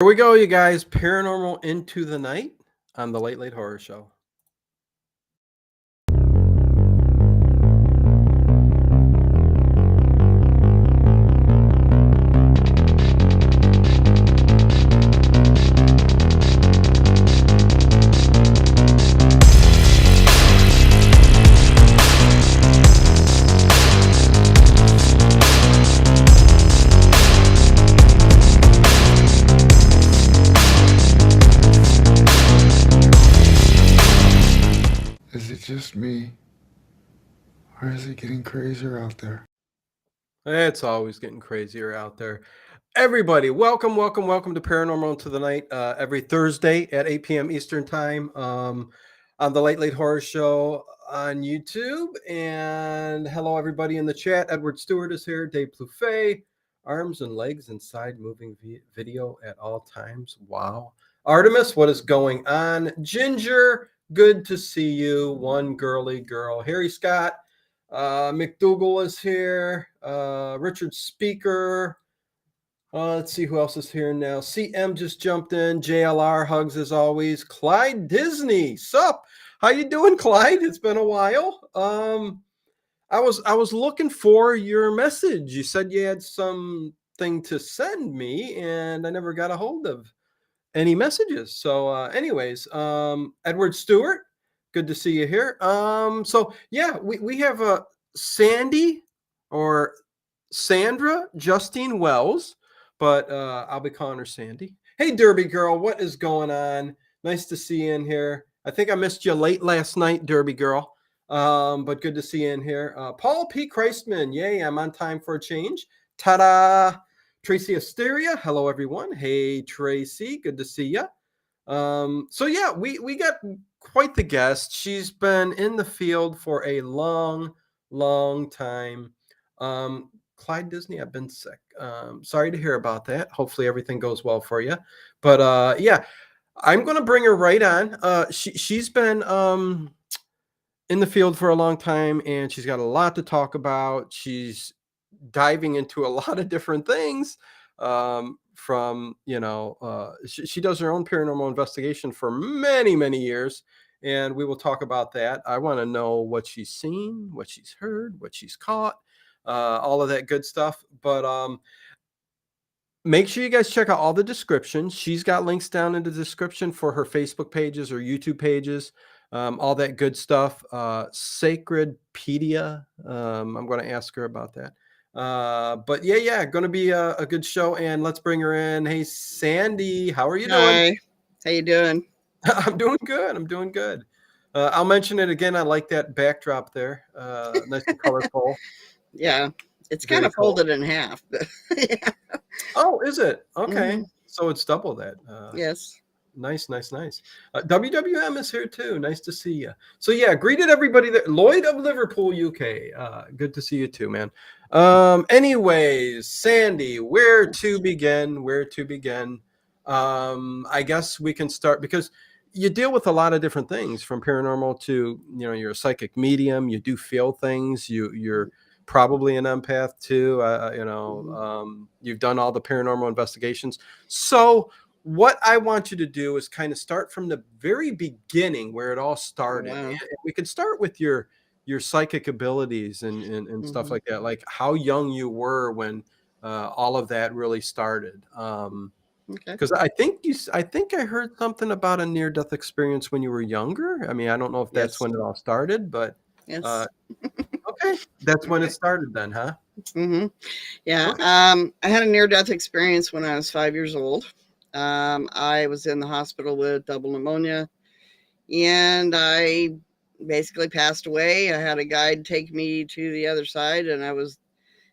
Here we go, you guys. Paranormal into the night on the Late Late Horror Show. Is it just me? Or is it getting crazier out there? It's always getting crazier out there. Everybody, welcome to Paranormal into the Night every Thursday at 8 p.m. Eastern Time on the Late Late Horror Show on YouTube. And hello, everybody in the chat. Edward Stewart is here. Dave Plouffe, arms and legs inside moving video at all times. Wow. Artemis, what is going on? Ginger, good to see you. One girly girl. Harry Scott. McDougal is here. Richard Speaker. Let's see who else is here now. CM just jumped in. JLR hugs as always. Clyde Disney. Sup? How you doing, Clyde? It's been a while. I was looking for your message. You said you had something to send me, and I never got a hold of any messages. So, anyways, Edward Stewart. Good to see you here. So yeah, we have Sandy or Sandra Justine Wells, but I'll be calling her Sandy. Hey, Derby girl, what is going on? Nice to see you in here. I think I missed you late last night, Derby girl. But good to see you in here. Paul P. Christman, yay, I'm on time for a change. Ta-da! Tracy Asteria, hello everyone. Hey Tracy, good to see you. So yeah, we got quite the guest. She's been in the field for a long time. Clyde Disney, I've been sick. Sorry to hear about that. Hopefully everything goes well for you. But yeah, I'm gonna bring her right on. She's been in the field for a long time, and she's got a lot to talk about. She's diving into a lot of different things. From she does her own paranormal investigation for many years, and we will talk about that. I want to know what she's seen, what she's heard, what she's caught, all of that good stuff. But make sure you guys check out all the descriptions. She's got links down in the description for her Facebook pages or YouTube pages, all that good stuff. Sacredpedia. I'm going to ask her about that. But yeah, going to be a good show, and let's bring her in. Hey, Sandy, how are you doing? Hi, how you doing? I'm doing good. I'll mention it again. I like that backdrop there. Nice and colorful. Yeah, it's Very kind of cool. folded in half. But yeah. Oh, is it? Okay. Mhm. So it's double that. Yes. Nice. WWM is here too. Nice to see you. So yeah, greeted everybody there. Lloyd of Liverpool, UK. Good to see you too, man. Anyways, Sandy, where to begin? I guess we can start because you deal with a lot of different things, from paranormal to, you're a psychic medium. You do feel things. You're probably an empath too. You've done all the paranormal investigations. So what I want you to do is kind of start from the very beginning where it all started. Wow. And we could start with your psychic abilities and stuff like that, like how young you were when all of that really started. Okay. Because I think I heard something about a near-death experience when you were younger. I mean, I don't know if that's Yes. when it all started, but Yes. okay, that's when it started then, huh? Yeah. Okay. I had a near-death experience when I was 5 years old. I was in the hospital with double pneumonia, and I basically passed away. I had a guide take me to the other side, and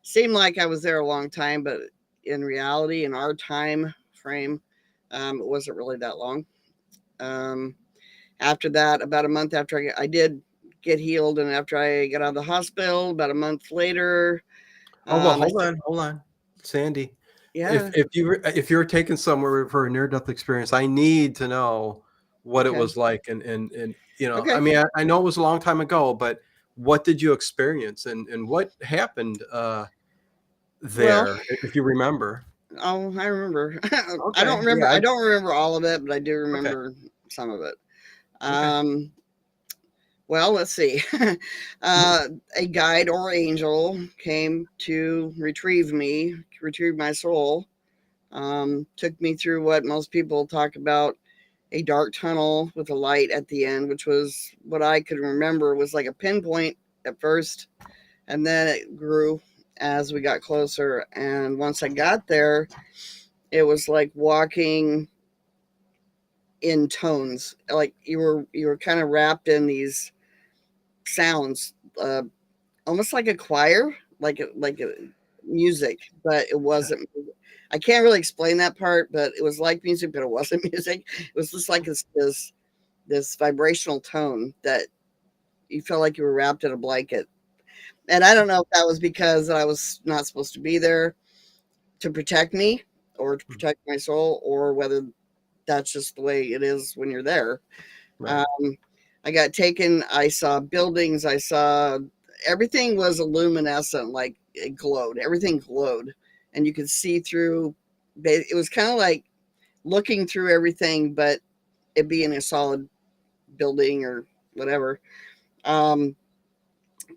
seemed like I was there a long time, but in reality, in our time frame, it wasn't really that long. After that, about a month after I did get healed, and after I got out of the hospital, about a month later. Oh well, hold on, Sandy. Yeah. If you were taken somewhere for a near-death experience, I need to know what it Okay. was like, and Okay. I mean, I know it was a long time ago, but what did you experience, and what happened there, Well, if you remember? Oh, I remember. I Okay. don't remember. Yeah. I don't remember all of it, but I do Okay. remember some of it. Okay. Well, let's see. A guide or angel came to retrieve my soul. Took me through what most people talk about, a dark tunnel with a light at the end, which was what I could remember was like a pinpoint at first, and then it grew as we got closer. And once I got there, it was like walking in tones, like you were kind of wrapped in these sounds, almost like a choir, like a music, but it wasn't. I can't really explain that part, but it was like music, but it wasn't music. It was just like this vibrational tone that you felt like you were wrapped in a blanket. And I don't know if that was because I was not supposed to be there to protect me or to protect my soul, or whether that's just the way it is when you're there. Right. Um, I got taken. I saw buildings. I saw everything was luminescent, like it glowed. Everything glowed, and you could see through. It was kind of like looking through everything, but it being a solid building or whatever. Um,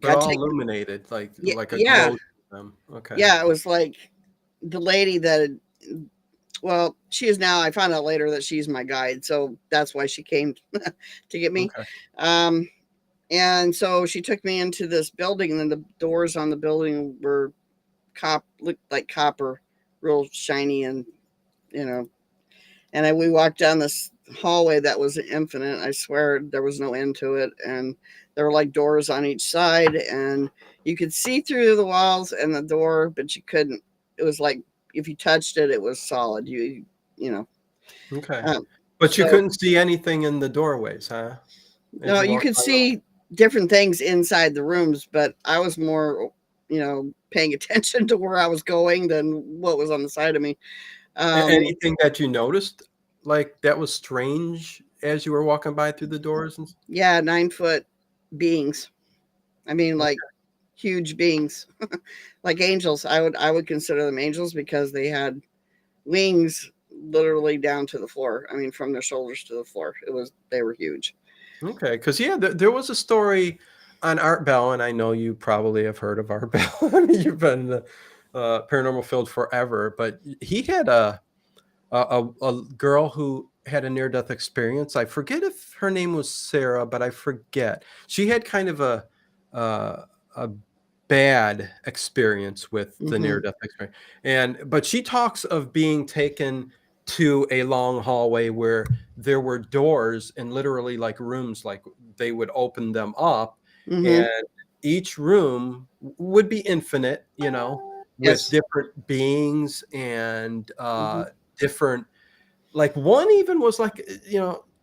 But got all taken. illuminated, Yeah, like a yeah, glow system. Okay. yeah. It was like the lady that. Well, she is now. I found out later that she's my guide, so that's why she came to get me. Okay. Um, And so she took me into this building, and the doors on the building were looked like copper, real shiny, and you know. And we walked down this hallway that was infinite. I swear there was no end to it, and there were like doors on each side, and you could see through the walls and the door, but you couldn't. It was like if you touched it, it was solid. You know. Okay. Um, But you so couldn't see anything in the doorways, huh? As no, you you walked could by them? see different things inside the rooms, but I was more, paying attention to where I was going than what was on the side of me. Um, Anything that you noticed, like, that was strange as you were walking by through the doors and yeah, 9 foot beings. I mean, like okay. huge beings, like angels. I would consider them angels because they had wings literally down to the floor. I mean, from their shoulders to the floor. They were huge. Okay, because yeah, there was a story on Art Bell, and I know you probably have heard of Art Bell. I mean, you've been in the paranormal field forever, but he had a girl who had a near death experience. I forget if her name was Sarah, but I forget. She had kind of a bad experience with the Hmm. near death experience, but she talks of being taken to a long hallway where there were doors and literally like rooms, like they would open them up, Hmm. and each room would be infinite, with Yes. different beings and Hmm. different, like one even was like,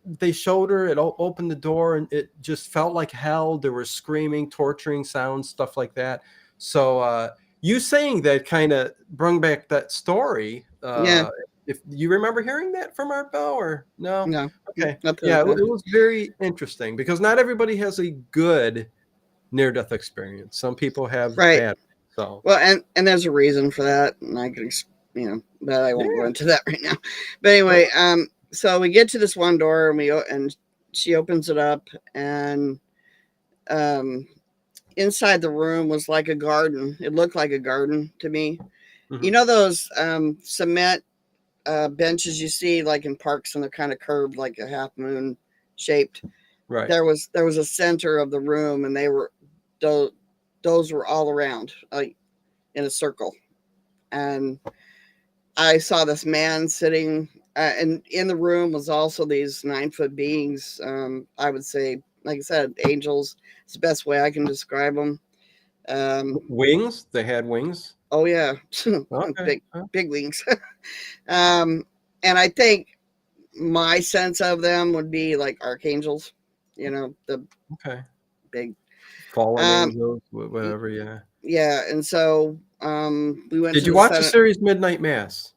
they showed her it, opened the door and it just felt like hell. There was screaming, torturing sounds, stuff like that. So you saying that kind of brung back that story. Yeah. If you remember hearing that from Art Bell or no? No. Okay. Nothing Yeah, like it that. was very interesting because not everybody has a good near death experience. Some people have Right. bad. So Well, and there's a reason for that, and I can, but I won't go yeah. into that right now. But anyway, so we get to this one door, and and she opens it up, and um, inside the room was like a garden. It looked like a garden to me. You Mhm. know those cement benches you see like in parks, and they're kind of curved, like a half moon shaped. Right. There was a center of the room, and those those were all around, like in a circle, and I saw this man sitting, and in the room was also these 9 foot beings. I would say, like I said, angels. It's the best way I can describe them. Wings? They had wings? Oh yeah, Okay. big big wings. um, and I think my sense of them would be like archangels. The Okay. big. Fallen Um, angels, whatever, yeah. yeah, and so we went Did to you the watch the Senate. series Midnight Mass?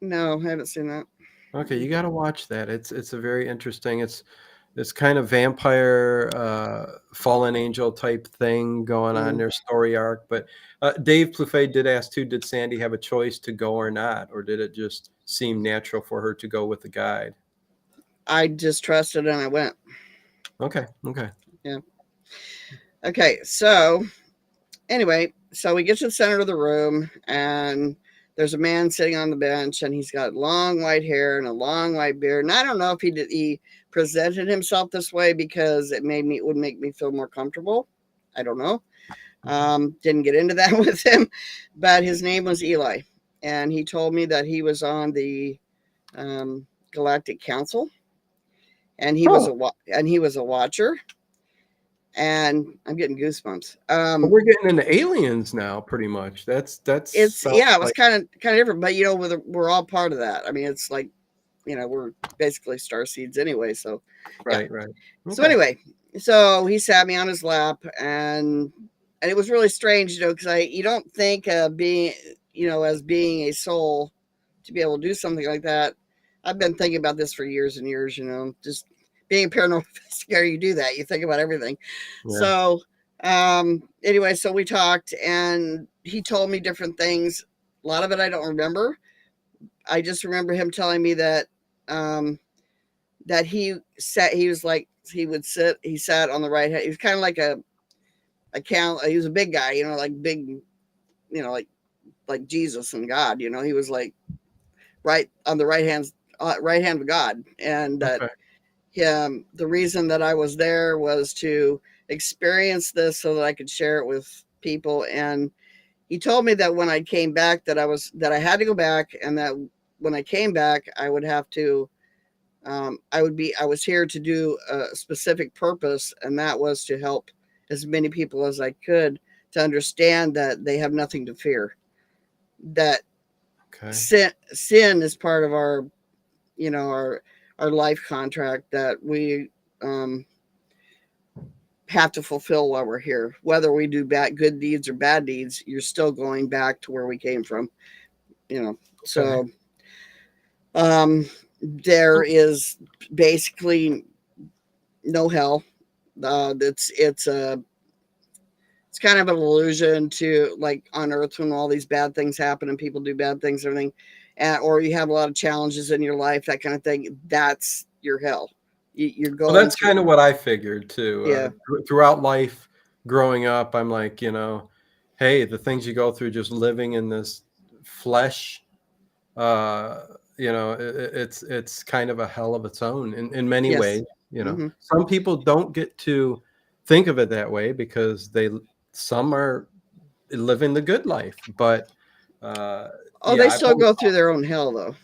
No, I haven't seen that. Okay, you gotta watch that. It's a very interesting. It's this kind of vampire, fallen angel type thing going on, their story arc. But Dave Plouffe did ask too, did Sandy have a choice to go or not? Or did it just seem natural for her to go with the guide? I just trusted and I went. Okay. Okay. Yeah. Okay. So anyway, so we get to the center of the room and there's a man sitting on the bench and he's got long white hair and a long white beard. And I don't know if he presented himself this way because it would make me feel more comfortable. I don't know. Didn't get into that with him, but his name was Eli. And he told me that he was on the Galactic Council and he was a watcher. And I'm getting goosebumps. We're getting into aliens now, pretty much. It was like, kind of different, but we're all part of that. I mean, it's like, we're basically starseeds anyway. So right. Okay. So anyway, so he sat me on his lap, and it was really strange, because you don't think of being, as being a soul to be able to do something like that. I've been thinking about this for years and years, just being a paranormal investigator, you do that. You think about everything. Yeah. So anyway, so we talked and he told me different things. A lot of it I don't remember. I just remember him telling me that that he sat on the right hand. He was kind of like he was a big guy, like big, like Jesus and God, he was like right on the right hand of God. And that the reason that I was there was to experience this so that I could share it with people. And he told me that when I came back that I had to go back, and that when I came back, I would have to, I was here to do a specific purpose. And that was to help as many people as I could to understand that they have nothing to fear, that sin is part of our, our life contract that we have to fulfill while we're here. Whether we do good deeds or bad deeds, you're still going back to where we came from, So there is basically no hell. It's kind of an illusion to, like, on Earth, when all these bad things happen and people do bad things and everything, or you have a lot of challenges in your life, that kind of thing. That's your hell. You're going. Well, that's kind of what I figured too. Yeah. Throughout life, growing up, I'm like, hey, the things you go through just living in this flesh, it's kind of a hell of its own in many ways. Some people don't get to think of it that way because some are living the good life, but they still go through their own hell though.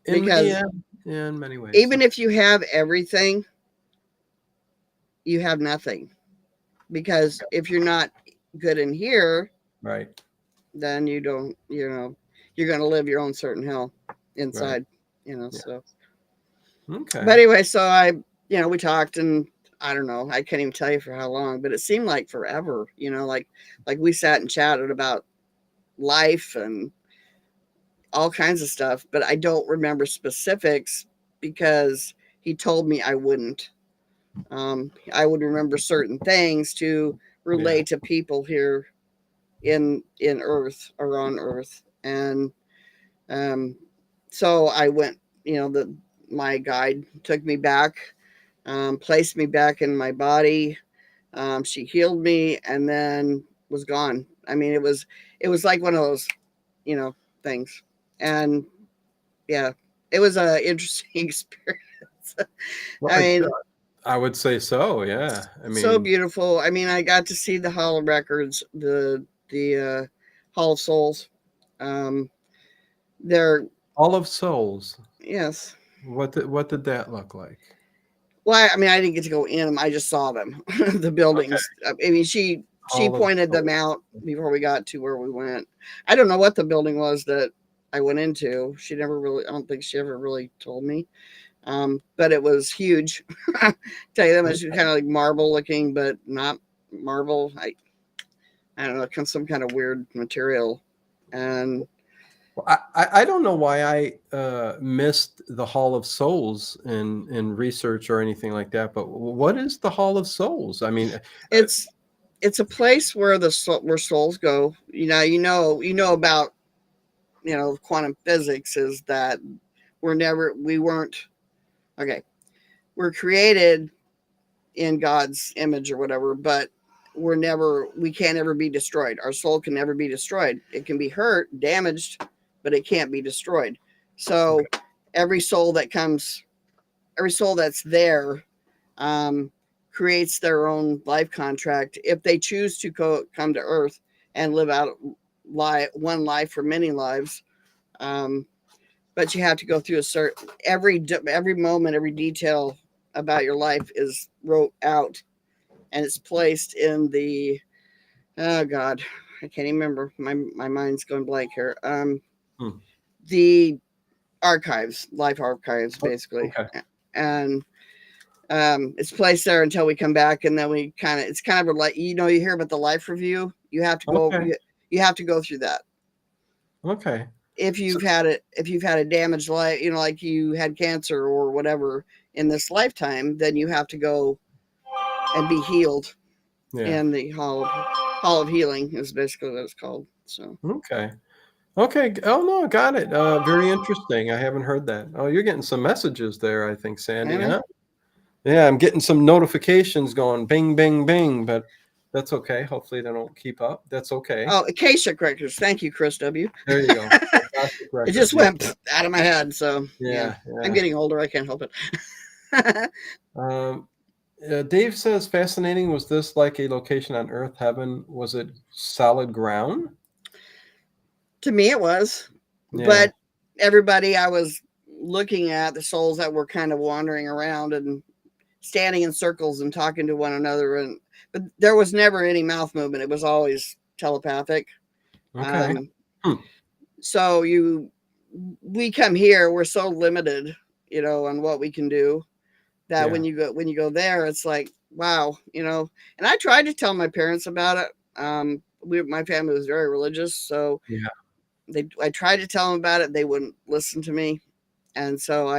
Because in many ways, even if you have everything, you have nothing, because if you're not good in here, right, then you don't, you're going to live your own certain hell inside, so. Okay. But anyway, so we talked, and I don't know, I can't even tell you for how long, but it seemed like forever, like we sat and chatted about life and all kinds of stuff, but I don't remember specifics because he told me I wouldn't. I would remember certain things to relate to people here in Earth or on Earth. And so I went, my guide took me back, placed me back in my body. She healed me and then was gone. I mean, it was like one of those, things. And yeah, it was an interesting experience. Well, I would say so. Yeah. I mean, so beautiful. I mean, I got to see the Hall of Records, the Hall of Souls. They're Hall of Souls. Yes. What did that look like? Well, I mean, I didn't get to go in them. I just saw them, the buildings. Okay. I mean, she pointed them out before we got to where we went. I don't know what the building was that I went into. I don't think she ever really told me. But it was huge. Tell you that much. Kind of like marble looking, but not marble. I don't know, some kind of weird material. And I don't know why I missed the Hall of Souls in research or anything like that. But what is the Hall of Souls? I mean, It's a place where where souls go. You know about quantum physics is that we weren't okay. We're created in God's image or whatever, but we can't ever be destroyed. Our soul can never be destroyed. It can be hurt, damaged, but it can't be destroyed. So every soul that's there creates their own life contract if they choose to come to Earth and live out one life for many lives. But you have to go through a certain every moment, every detail about your life is wrote out, and it's placed in the oh god, I can't even remember. My mind's going blank here. The archives, life archives, basically, and it's placed there until we come back, and then it's kind of like you hear about the life review. You have to go. You have to go through that. Okay. If you've had a damaged life, like you had cancer or whatever in this lifetime, then you have to go and be healed. In the Hall of Healing is basically what it's called. So okay. Oh no, got it. Very interesting. I haven't heard that. Oh, you're getting some messages there, I think, Sandy. Huh? Yeah, I'm getting some notifications going, bing, bing, bing. But that's okay. Hopefully, they don't keep up. That's okay. Oh, Akashic Records. Thank you, Chris W. There you go. It just went out of my head. So yeah. I'm getting older. I can't help it. Dave says, fascinating. Was this like a location on Earth, heaven? Was it solid ground? To me, it was. Yeah. But everybody I was looking at, the souls that were kind of wandering around and standing in circles and talking to one another, but there was never any mouth movement. It was always telepathic. Okay. So we come here, we're so limited, on what we can do, that when you go there, it's like, wow, and I tried to tell my parents about it. My family was very religious, so I tried to tell them about it. They wouldn't listen to me, and so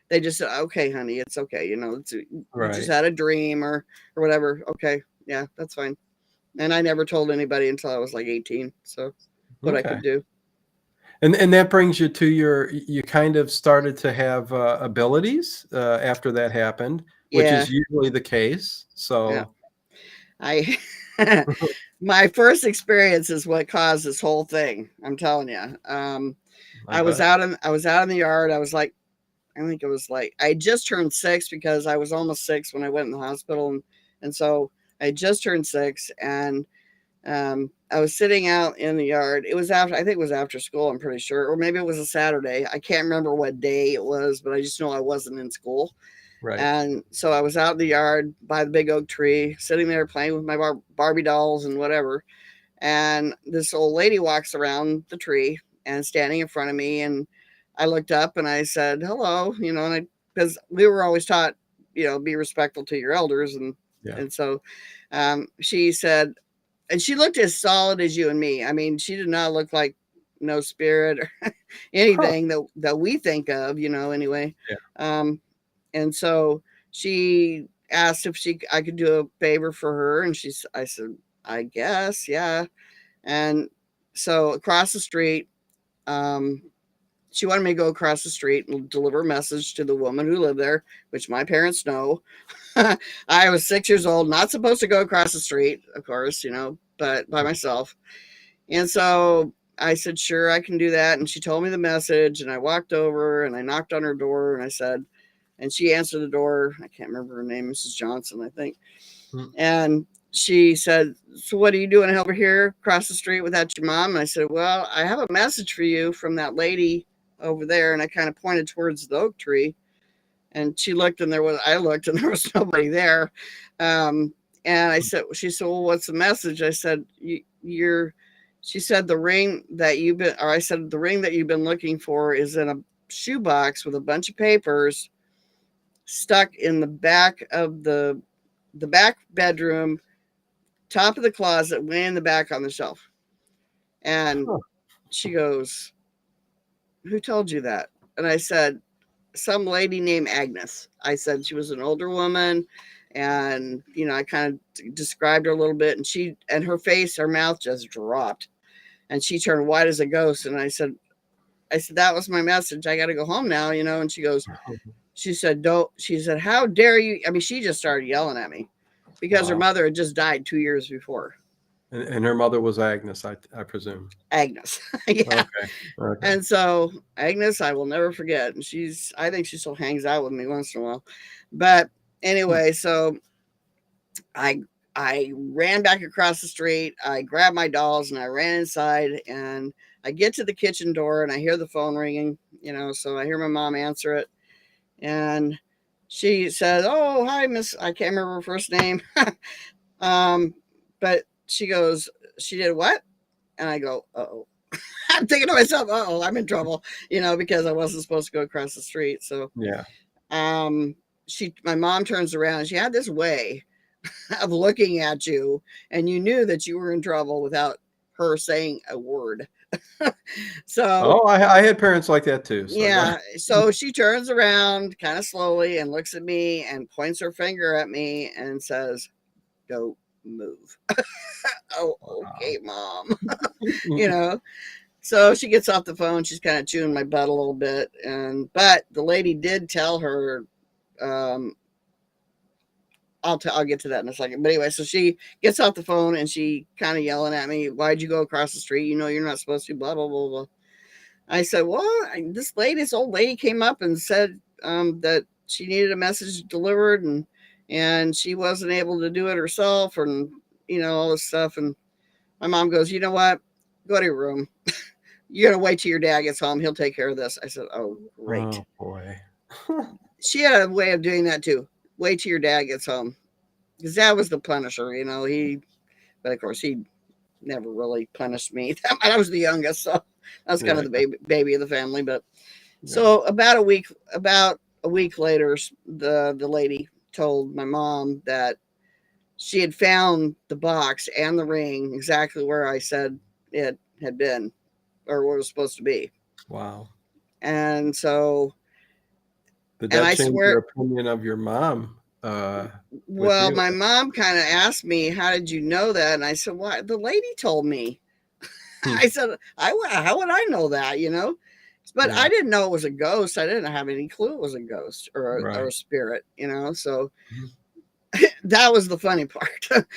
they just said, okay, honey, it's okay, you just had a dream or whatever. Okay, yeah, that's fine. And I never told anybody until I was like 18. So what I could do. And that brings you to you kind of started to have abilities after that happened, which is usually the case. So my first experience is what caused this whole thing. I'm telling you. I was out in the yard. I think it was like I just turned 6 because I was almost 6 when I went in the hospital, and so I just turned 6, and I was sitting out in the yard. I think it was after school, I'm pretty sure, or maybe it was a Saturday. I can't remember what day it was, but I just know I wasn't in school. Right. And so I was out in the yard by the big oak tree, sitting there playing with my Barbie dolls and whatever. And this old lady walks around the tree and standing in front of me. And I looked up and I said, hello, and because we were always taught, be respectful to your elders. And so she said, and she looked as solid as you and me. I mean, she did not look like no spirit or anything that we think of, anyway. Yeah. And so she asked if I could do a favor for her. And I said, I guess, yeah. And so across the street, she wanted me to go across the street and deliver a message to the woman who lived there, which my parents know. I was 6 years old, not supposed to go across the street, of course, but by myself. And so I said, sure, I can do that. And she told me the message, and I walked over and I knocked on her door, and I said, and she answered the door. I can't remember her name, Mrs. Johnson, I think. And she said, so what are you doing over here across the street without your mom? And I said, well, I have a message for you from that lady over there. And I kind of pointed towards the oak tree. And she looked, and I looked, and there was nobody there. And she said, well, what's the message? I said, she said, the ring that the ring that you've been looking for is in a shoebox with a bunch of papers stuck in the back of the back bedroom, top of the closet, way in the back on the shelf. And she goes, who told you that? And I said, some lady named Agnes. I said she was an older woman, and I kind of described her a little bit, and her face, her mouth just dropped, and she turned white as a ghost. And I said, that was my message. I got to go home now, And she said, don't. She said, how dare you? I mean, she just started yelling at me because her mother had just died 2 years before. And her mother was Agnes, I presume. Agnes. Yeah. Okay. And so Agnes, I will never forget. And I think she still hangs out with me once in a while. But anyway, so I ran back across the street. I grabbed my dolls and I ran inside, and I get to the kitchen door and I hear the phone ringing, so I hear my mom answer it. And she said, oh, hi, Miss, I can't remember her first name. But she goes, she did what? And I go, uh-oh. I'm thinking to myself, uh-oh, I'm in trouble, because I wasn't supposed to go across the street. So yeah. My mom turns around, and she had this way of looking at you, and you knew that you were in trouble without her saying a word. So I had parents like that too. So yeah. So she turns around kind of slowly and looks at me and points her finger at me and says, don't move. Oh, okay, Mom. So she gets off the phone. She's kind of chewing my butt a little bit. But the lady did tell her, I'll get to that in a second. But anyway, so she gets off the phone and she kind of yelling at me, why'd you go across the street? You're not supposed to, blah, blah, blah, blah. I said, well, this old lady came up and said that she needed a message delivered, and she wasn't able to do it herself, and, all this stuff. And my mom goes, you know what? Go to your room. You're going to wait till your dad gets home. He'll take care of this. I said, oh, great. Oh, boy. She had a way of doing that too. Wait till your dad gets home. Because that was the punisher, but of course he never really punished me. I was the youngest, so I was kind of the baby of the family. But so about a week later, the lady told my mom that she had found the box and the ring exactly where I said it had been, or where it was supposed to be. Wow. And so, did that change your opinion of your mom? Well, my mom kind of asked me, how did you know that? And I said, well, the lady told me. I said, how would I know that, But I didn't know it was a ghost. I didn't have any clue it was a ghost or a spirit, So that was the funny part.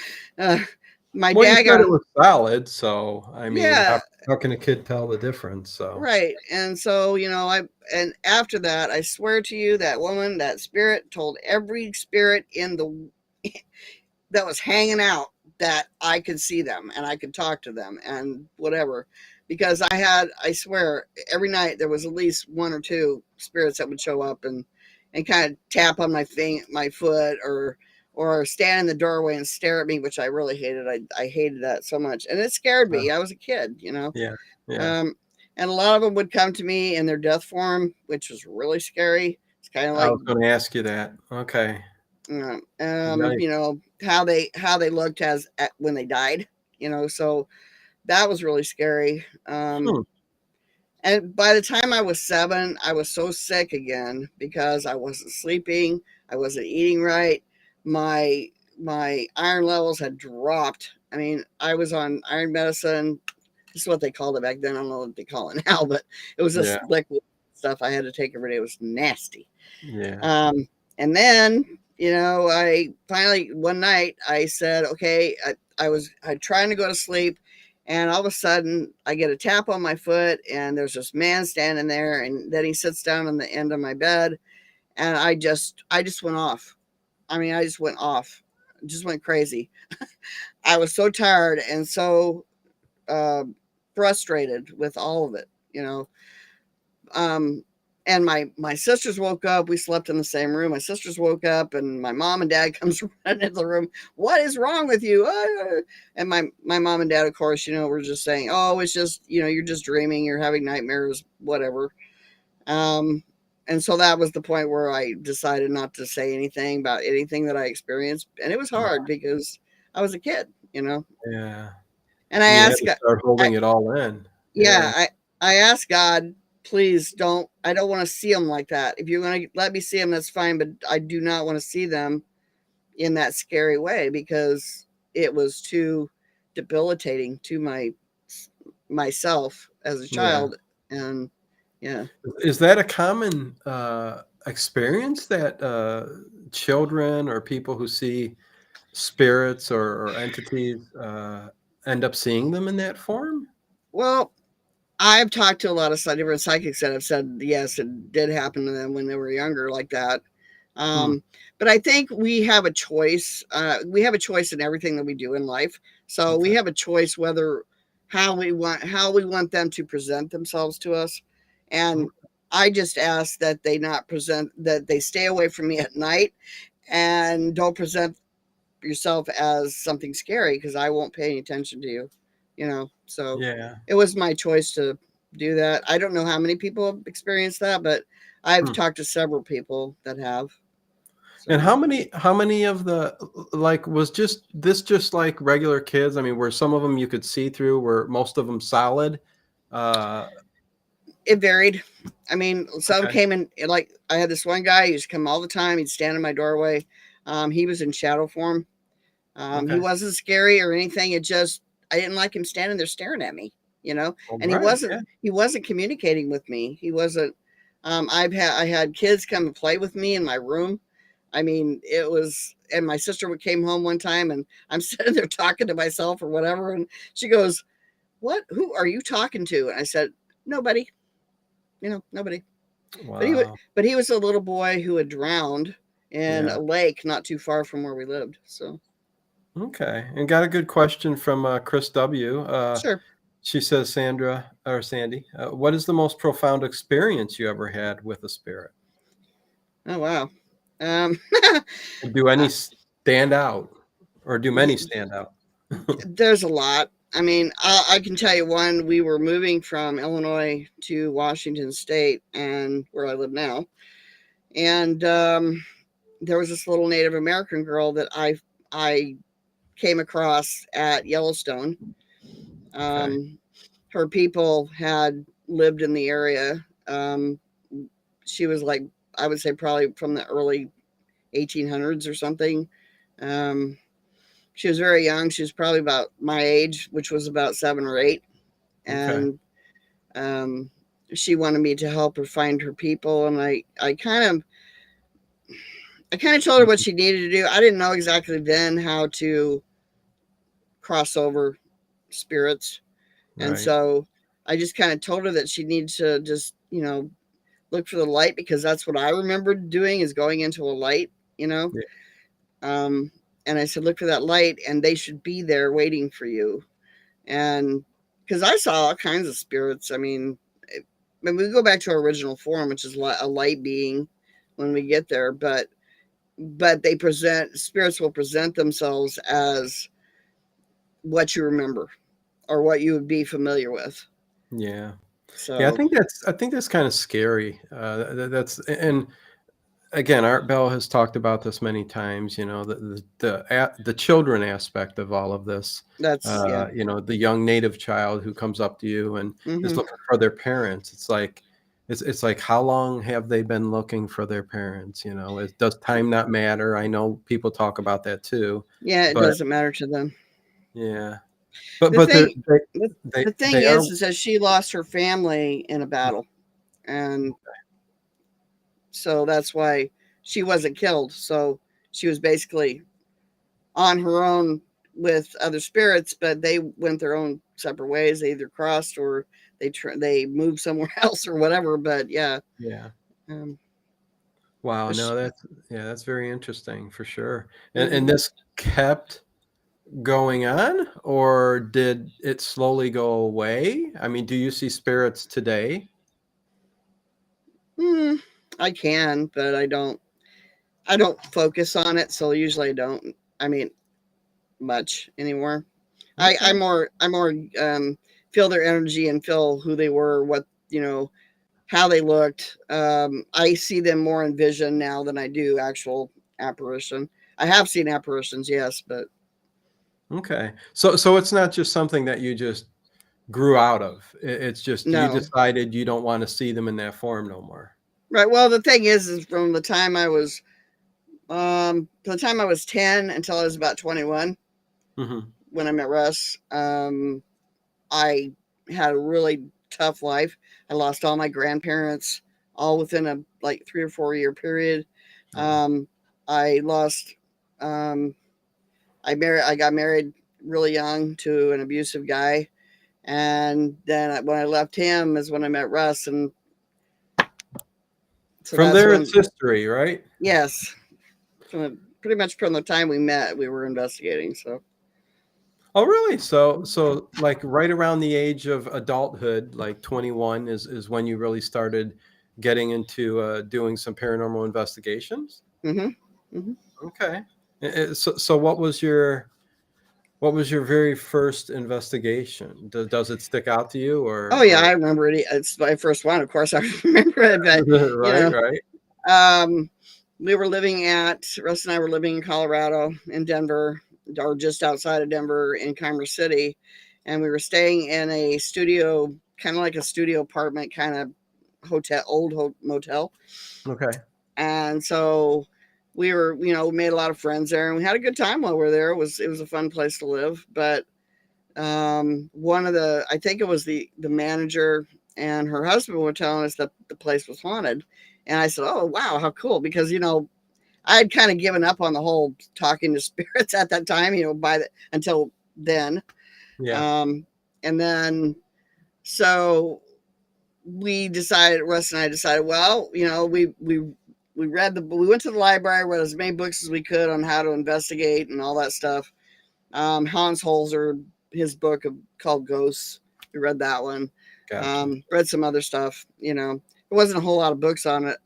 My dad said it was solid, so I mean, how can a kid tell the difference? So right. And so, and after that, I swear to you, that woman, that spirit, told every spirit that was hanging out that I could see them and I could talk to them and whatever. Because I swear, every night there was at least one or two spirits that would show up and kind of tap on my foot or stand in the doorway and stare at me, which I really hated. I hated that so much. And it scared me. I was a kid, Yeah. And a lot of them would come to me in their death form, which was really scary. It's kind of like, I was going to ask you that. Okay. How they looked when they died, so that was really scary. And by the time I was 7, I was so sick again because I wasn't sleeping. I wasn't eating right. My iron levels had dropped. I mean, I was on iron medicine. This is what they called it back then. I don't know what they call it now, but it was this liquid stuff I had to take every day. It was nasty. Yeah. And then, I finally, one night I said, okay, I'm trying to go to sleep. And all of a sudden I get a tap on my foot and there's this man standing there. And then he sits down on the end of my bed. And I just went off. I mean, I just went off, just went crazy. I was so tired and so frustrated with all of it, and my sisters woke up. We slept in the same room. My sisters woke up and my mom and dad comes running into the room. What is wrong with you? And my mom and dad, of course, were just saying, oh, it's just, you're just dreaming. You're having nightmares, whatever. And so that was the point where I decided not to say anything about anything that I experienced. And it was hard because I was a kid, Yeah. And I asked God, start holding it all in. Yeah. I asked God, please don't. I don't want to see them like that. If you're going to let me see them, that's fine. But I do not want to see them in that scary way, because it was too debilitating to myself as a Yeah. child. And yeah. Is that a common experience that children or people who see spirits or entities end up seeing them in that form? Well, I've talked to a lot of different psychics that have said, yes, it did happen to them when they were younger like that. Hmm. But I think we have a choice. We have a choice in everything that we do in life. So we Okay. have a choice whether how we want them to present themselves to us. And I just ask that they stay away from me at night, and don't present yourself as something scary, because I won't pay any attention to you. So Yeah. it was my choice to do that. I don't know how many people have experienced that, but I've Hmm. talked to several people that have. And So how many of the like was just like regular kids? I mean, were some of them you could see through? Were most of them solid? Uh, it varied. I mean, some okay. came in, like I had this one guy, he used to come all the time. He'd stand in my doorway. He was in shadow form. He Okay. wasn't scary or anything. It just, I didn't like him standing there staring at me, All and right. Yeah. he wasn't communicating with me. He wasn't, I had kids come and play with me in my room. I mean, it was, and my sister came home one time, and I'm sitting there talking to myself or whatever. And she goes, who are you talking to? And I said, nobody, nobody. Wow. But he was a little boy who had drowned in Yeah. a lake not too far from where we lived. So Okay. And got a good question from Chris W. sure. She says, Sandra or Sandy, what is the most profound experience you ever had with a spirit? Oh wow. Um, Do any stand out, or do many stand out? there's a lot. I mean, I can tell you one. We were moving from Illinois to Washington State, and where I live now, and there was this little Native American girl that I came across at Yellowstone. Okay. Her people had lived in the area. She was like, I would say probably from the early 1800s or something. Um, she was very young. She was probably about my age, which was about 7 or 8. Okay. And um, she wanted me to help her find her people. And I kind of told her what she needed to do. I didn't know exactly then how to cross over spirits. And Right. so I just kind of told her that she needs to just, look for the light, because that's what I remembered doing, is going into a light, you know. Yeah. Um, and I said, look for that light, and they should be there waiting for you. And because I saw all kinds of spirits. I mean, when we go back to our original form, which is a light being when we get there, but spirits will present themselves as what you remember or what you would be familiar with. Yeah. Yeah. So I think that's kind of scary. That's and again, Art Bell has talked about this many times. You know, the children aspect of all of this. that's, yeah. You know, the young native child who comes up to you and is Hmm. looking for their parents. It's like how long have they been looking for their parents? You know, does time not matter? I know people talk about that too, Yeah, it but doesn't matter to them. yeah, but The but thing, the, the thing they are. is that she lost her family in a battle, and so that's why she wasn't killed. So she was basically on her own with other spirits, but they went their own separate ways. They either crossed or they moved somewhere else or whatever. But yeah, Yeah. um, Wow. but No, that's very interesting for sure. And mhm. this kept going on, or did it slowly go away? I mean, do you see spirits today? Mm, I can, but I don't. I don't focus on it, so usually I don't. I mean, much anymore. I Okay. I more feel their energy and feel who they were, what how they looked. I see them more in vision now than I do actual apparition. I have seen apparitions, yes, but Okay. So it's not just something that you just grew out of. It's just you No. decided you don't want to see them in that form no more. Right. Well, the thing is from the time I was 10 until I was about 21, when I met Russ, I had a really tough life. I lost all my grandparents all within a like 3 or 4 year period. I lost I got married really young to an abusive guy, and then when I left him is when I met Russ, and so From that's there, when, it's history, right? yes, pretty much from the time we met, we were investigating. So Oh, really? So like right around the age of adulthood, like 21 is when you really started getting into doing some paranormal investigations? Okay. So what was your very first investigation? Does it stick out to you oh yeah, or I remember it. It's my first one, of course. I remember it, but you right, know, right. we were living Russ and I were living in Colorado, in Denver, or just outside of Denver in Commerce City. And we were staying in a studio, kind of like a studio apartment, kind of motel. Okay. And so we were, made a lot of friends there, and we had a good time while we were there. It was a fun place to live. But I think it was the manager and her husband were telling us that the place was haunted. And I said, oh, wow, how cool. Because, I had kind of given up on the whole talking to spirits at that time, until then. Yeah. And then, so Russ and I decided, well, we went to the library, read as many books as we could on how to investigate and all that stuff. Hans Holzer, his book called Ghosts, we read that one. Gotcha. Read some other stuff. There wasn't a whole lot of books on it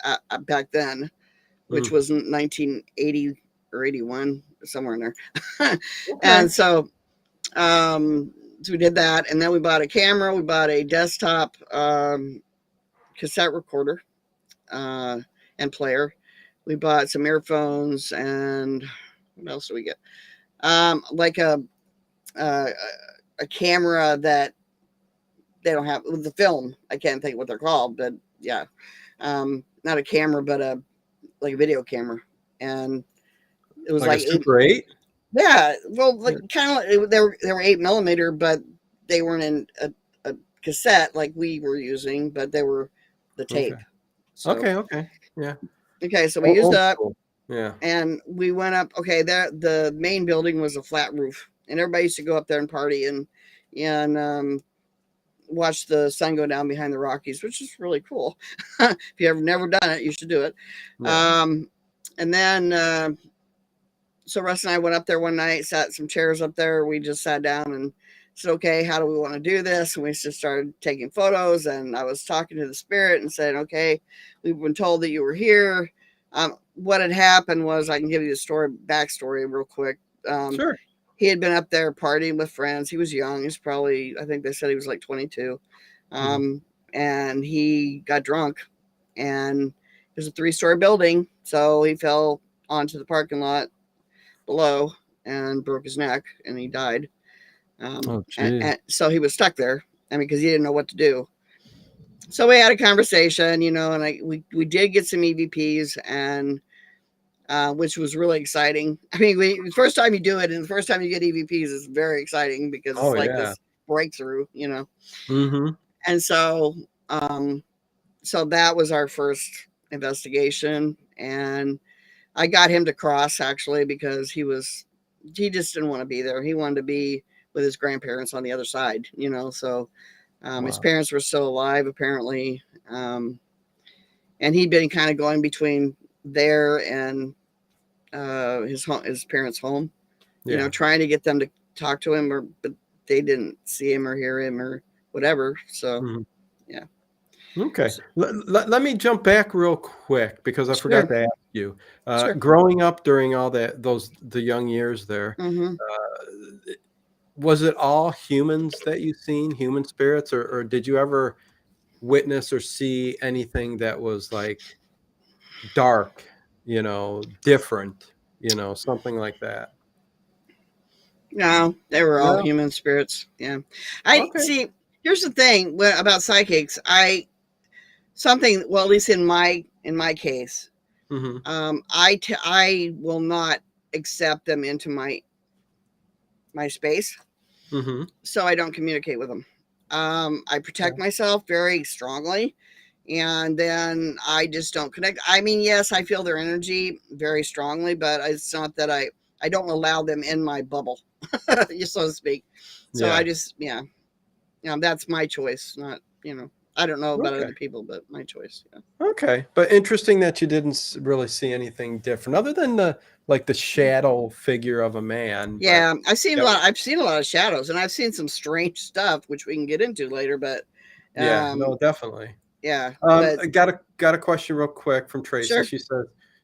back then, which was 1980 or 81, somewhere in there. Okay. And so we did that, and then we bought a camera. We bought a desktop cassette recorder and player. We bought some earphones, and what else do we get? Like a camera that they don't have with the film. I can't think what they're called, but yeah, not a camera, but a video camera, and it was like a Super 8. Yeah, well, kind of. They were 8mm, but they weren't in a cassette like we were using, but they were the tape. Okay. So, Okay. Yeah. Okay, so we used up. School. Yeah. And we went up. Okay, the main building was a flat roof, and everybody used to go up there and party and watch the sun go down behind the Rockies, which is really cool. If you have never done it, you should do it. Yeah. And then so Russ and I went up there one night, sat some chairs up there. We just sat down and said, okay, how do we want to do this? And we just started taking photos, and I was talking to the spirit and saying, okay, we've been told that you were here. What had happened was, I can give you the backstory real quick. Sure. He had been up there partying with friends. He was young. He's probably, I think they said he was like 22. And he got drunk, and it was a 3-story building. So he fell onto the parking lot below and broke his neck, and he died. And so he was stuck there. I mean, because he didn't know what to do. So we had a conversation, and we did get some EVPs, and which was really exciting. I mean, the first time you do it and the first time you get EVPs is very exciting, because it's this breakthrough, And so, so that was our first investigation, and I got him to cross, actually, because he just didn't want to be there. He wanted to be with his grandparents on the other side, so his parents were still alive, apparently. And he'd been kind of going between there and his parents' home, trying to get them to talk to him, but they didn't see him or hear him or whatever. So, yeah. Okay. Let me jump back real quick, because I forgot to ask you. Sure. Growing up during all the young years there, was it all humans that you seen, human spirits, or did you ever witness or see anything that was like dark, different, something like that? No, they were all human spirits. Yeah. Okay. See, Here's the thing about psychics. Well, at least in my case, Mm-hmm. I will not accept them into my space, Mm-hmm. so I don't communicate with them. I protect myself very strongly, and then I just don't connect. I mean, yes, I feel their energy very strongly, but it's not that I don't allow them in my bubble, so to speak. So I Yeah. just, that's my choice, not, I don't know about Okay. other people, but my choice. Yeah. Okay, but interesting that you didn't really see anything different other than the shadow figure of a man. But Yeah, I've seen a yeah, lot. I've seen a lot of shadows, and I've seen some strange stuff, which we can get into later. But, yeah, no, definitely. yeah, but I got a question real quick from Tracy. sure.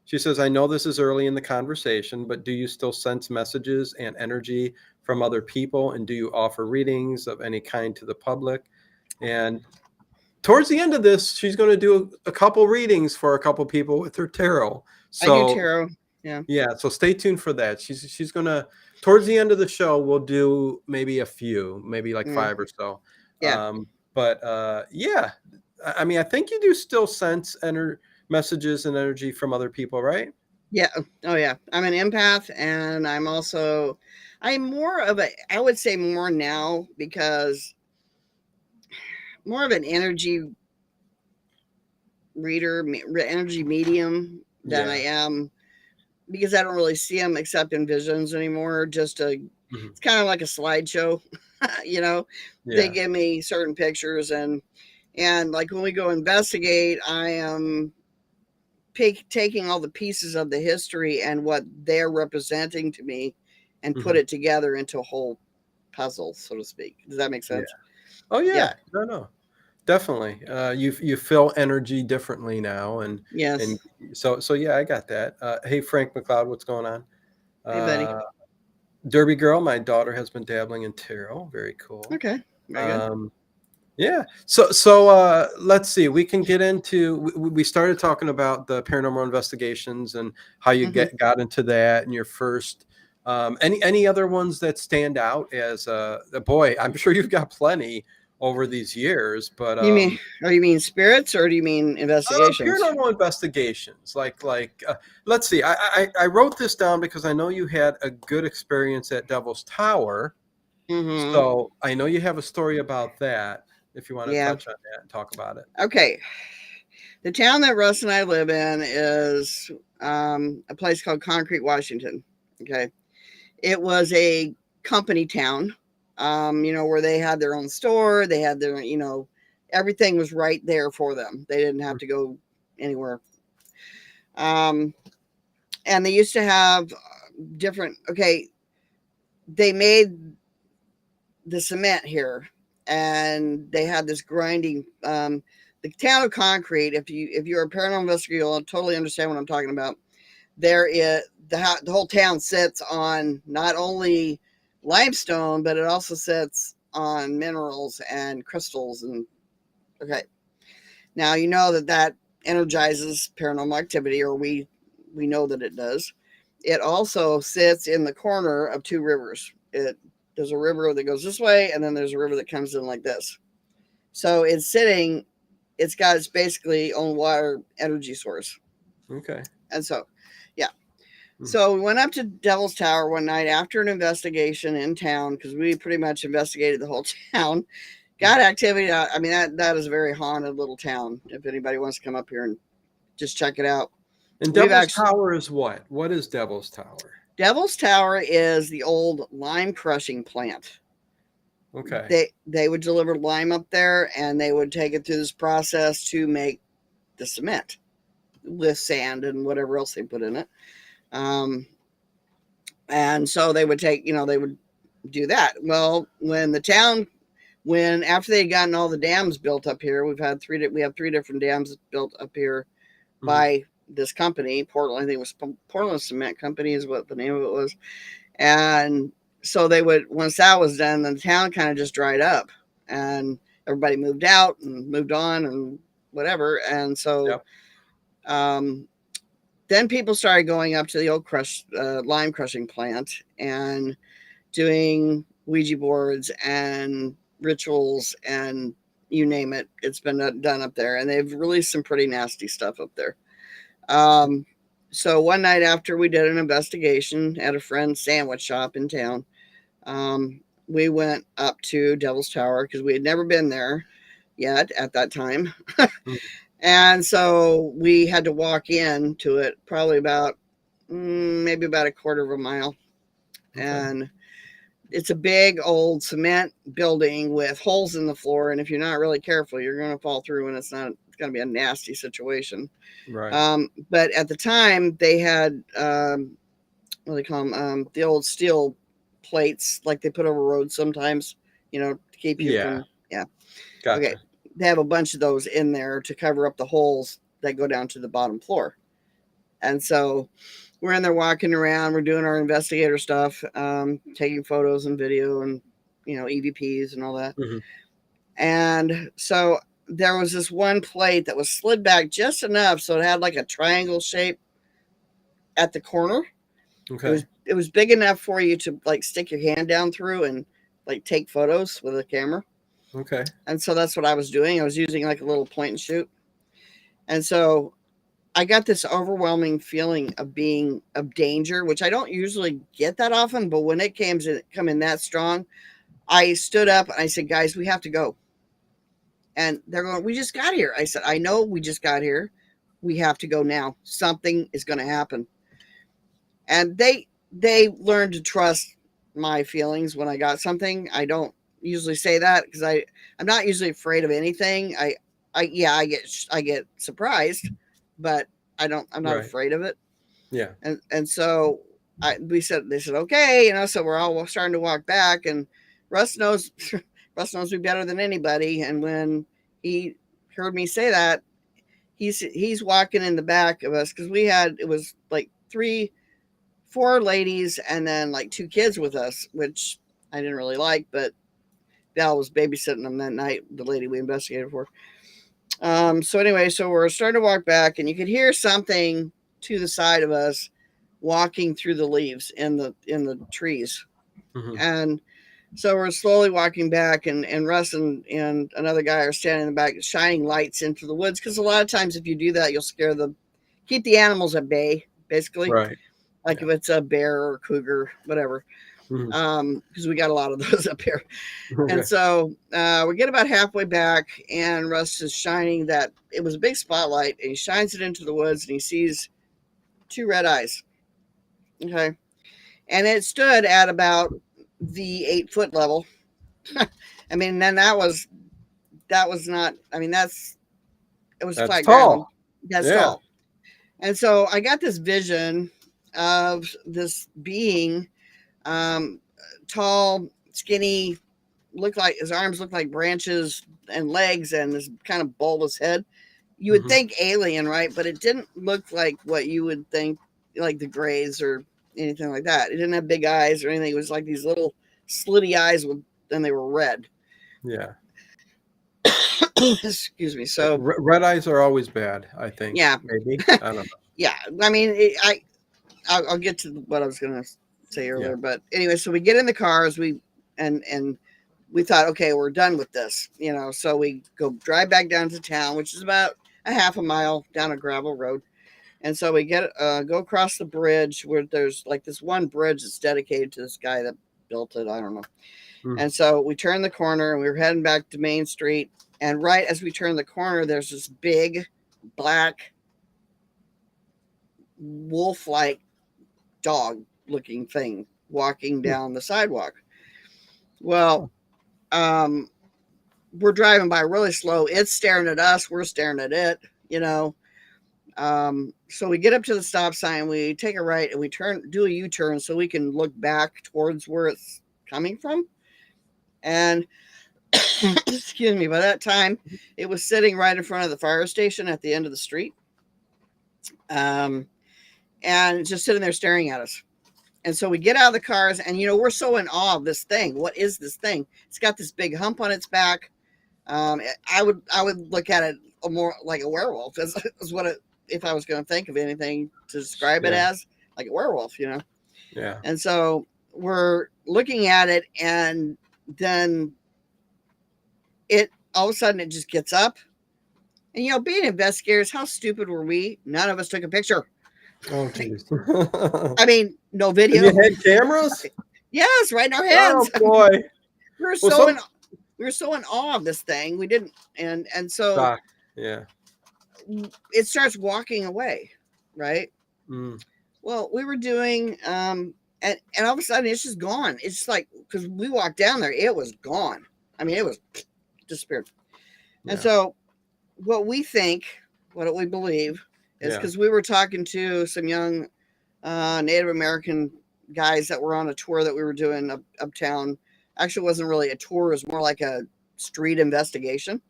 She says, I know this is early in the conversation, but do you still sense messages and energy from other people, and do you offer readings of any kind to the public? And towards the end of this, she's going to do a couple readings for a couple people with her tarot. I do So tarot. Yeah. yeah, so stay tuned for that. She's gonna towards the end of the show, we'll do maybe a few, maybe like Mm, 5 or so. yeah. But yeah, I mean, I think you do still sense messages and energy from other people, right? Yeah. Oh, yeah. I'm an empath, and I'm more of I would say more now, because more of an energy reader, energy medium than I Yeah. am, because I don't really see them except in visions anymore. Mhm. It's kind of like a slideshow, you know. They Yeah. give me certain pictures, and like when we go investigate, I am taking all the pieces of the history and what they're representing to me, and put Mhm. it together into a whole puzzle, so to speak. Does that make Yeah. sense? Oh Yeah. yeah. No. Definitely. You feel energy differently now, and Yes. so yeah, I got that. Hey Frank McLeod, what's going on? Hey, buddy. Uh Derby Girl, my daughter has been dabbling in tarot. Very cool. Okay. Very good. Um, yeah. So let's see. We can get into. We started talking about the paranormal investigations and how you Hmm. got into that and your first. Any other ones that stand out as a boy? I'm sure you've got plenty over these years, but You mean spirits, or do you mean investigations? paranormal investigations, let's see. I wrote this down because I know you had a good experience at Devil's Tower. Hmm. So I know you have a story about that. If you want to Yeah. touch on that and talk about it. Okay. The town that Russ and I live in is a place called Concrete, Washington. Okay. It was a company town, where they had their own store. They had their, everything was right there for them. They didn't have to go anywhere. Um, and they used to have they made the cement here, and they had this grinding. The town of Concrete, if you're a paranormal investigator, you'll totally understand what I'm talking about. There is the whole town sits on not only limestone, but it also sits on minerals and crystals. And okay, now you know that energizes paranormal activity, or we know that it does. It also sits in the corner of two rivers. There's a river that goes this way, and then there's a river that comes in like this. So it's got its basically own water energy source. Okay. And so, yeah. Hmm. So we went up to Devil's Tower one night after an investigation in town, because we pretty much investigated the whole town. Got activity. I mean, that is a very haunted little town. If anybody wants to come up here and just check it out. And We've Devil's actually Tower is what? What is Devil's Tower? Devil's Tower is the old lime crushing plant. Okay. They would deliver lime up there, and they would take it through this process to make the cement with sand and whatever else they put in it. And so they would they would do that. Well, after they had gotten all the dams built up here, we have three different dams built up here Mhm. by this company, Portland. I think it was Portland Cement Company is what the name of it was. And so once that was done, the town kind of just dried up, and everybody moved out and moved on and whatever. And so, Yep. then people started going up to the old lime crushing plant and doing Ouija boards and rituals and you name it. It's been done up there, and they've released some pretty nasty stuff up there. So one night after we did an investigation at a friend's sandwich shop in town, we went up to Devil's Tower because we had never been there yet at that time. And so we had to walk in to it probably about maybe about a quarter of a mile. Okay. And it's a big old cement building with holes in the floor. And if you're not really careful, you're going to fall through, and it's going to be a nasty situation. Right. But at the time they had, what do they call them? The old steel plates, like they put over roads sometimes, to keep you from, Gotcha. Okay. They have a bunch of those in there to cover up the holes that go down to the bottom floor. And so we're in there walking around, we're doing our investigator stuff, taking photos and video and, EVPs and all that. Mm-hmm. And so there was this one plate that was slid back just enough so it had like a triangle shape at the corner. Okay. It was big enough for you to like stick your hand down through and like take photos with a camera. Okay. And so that's what I was doing. I was using like a little point and shoot. And so I got this overwhelming feeling of danger, which I don't usually get that often, but when it come in that strong, I stood up and I said, guys, we have to go. And they're going, we just got here. I said, I know we just got here. We have to go now. Something is going to happen. And they learned to trust my feelings when I got something. I don't usually say that because I'm not usually afraid of anything. I get surprised, but I'm not afraid of it. Yeah. And so they said, okay, so we're all starting to walk back, and Russ knows me better than anybody. And when he heard me say that, he's walking in the back of us because it was like 4 ladies and then like 2 kids with us, which I didn't really like, but Val was babysitting them that night, the lady we investigated for. So anyway, so we're starting to walk back, and you could hear something to the side of us walking through the leaves in the trees. Mm-hmm. And so we're slowly walking back, and Russ and another guy are standing in the back shining lights into the woods, because a lot of times if you do that, you'll keep the animals at bay, basically. Right. Like if it's a bear or a cougar, whatever. Because we got a lot of those up here. Okay. And so we get about halfway back, and Russ is shining it was a big spotlight, and he shines it into the woods, and he sees 2 red eyes. Okay. And it stood at about the 8-foot level. I mean, then that was not, I mean, it was flat ground. That's tall. And so I got this vision of this being, tall, skinny, his arms looked like branches and legs, and this kind of bulbous head. You would think alien, right? But it didn't look like what you would think, like the Greys or anything like that. It didn't have big eyes or anything. It was like these little slitty eyes and they were red. Yeah. Excuse me. So red eyes are always bad, I think. Yeah. Maybe. I don't know. Yeah. I mean, I'll get to what I was going to say earlier, yeah. But anyway, so we get in the cars, and we thought, okay, we're done with this, so we drive back down to town, which is about a half a mile down a gravel road. And so we go across the bridge where there's like this one bridge that's dedicated to this guy that built it. I don't know. And so we turn the corner, and we were heading back to Main Street. And right as we turn the corner, there's this big black wolf-like dog looking thing walking down the sidewalk. Well, we're driving by really slow. It's staring at us. We're staring at it, So we get up to the stop sign, we take a right, and we do a U-turn so we can look back towards where it's coming from. And excuse me, by that time it was sitting right in front of the fire station at the end of the street. And just sitting there staring at us. And so we get out of the cars, and we're so in awe of this thing. What is this thing? It's got this big hump on its back. I would look at it more like a werewolf. Is what if I was going to think of anything to describe it as, like a werewolf, Yeah. And so we're looking at it, and then it all of a sudden it just gets up. And, you know, being investigators, how stupid were we? None of us took a picture. Oh, geez. I mean, no And video. you had cameras? Yes, right in our Oh, hands. boy. we were Well, so in we were so in awe of this thing. We didn't, and so yeah. it starts walking away, right? Mm. Well, we were doing, and all of a sudden it's just gone. It's just like, because we walked down there, it was gone. I mean, it was disappeared. Yeah. And so, what we think, what we believe, is because we were talking to some young Native American guys that were on a tour that we were doing uptown. Actually, it wasn't really a tour; it was more like a street investigation.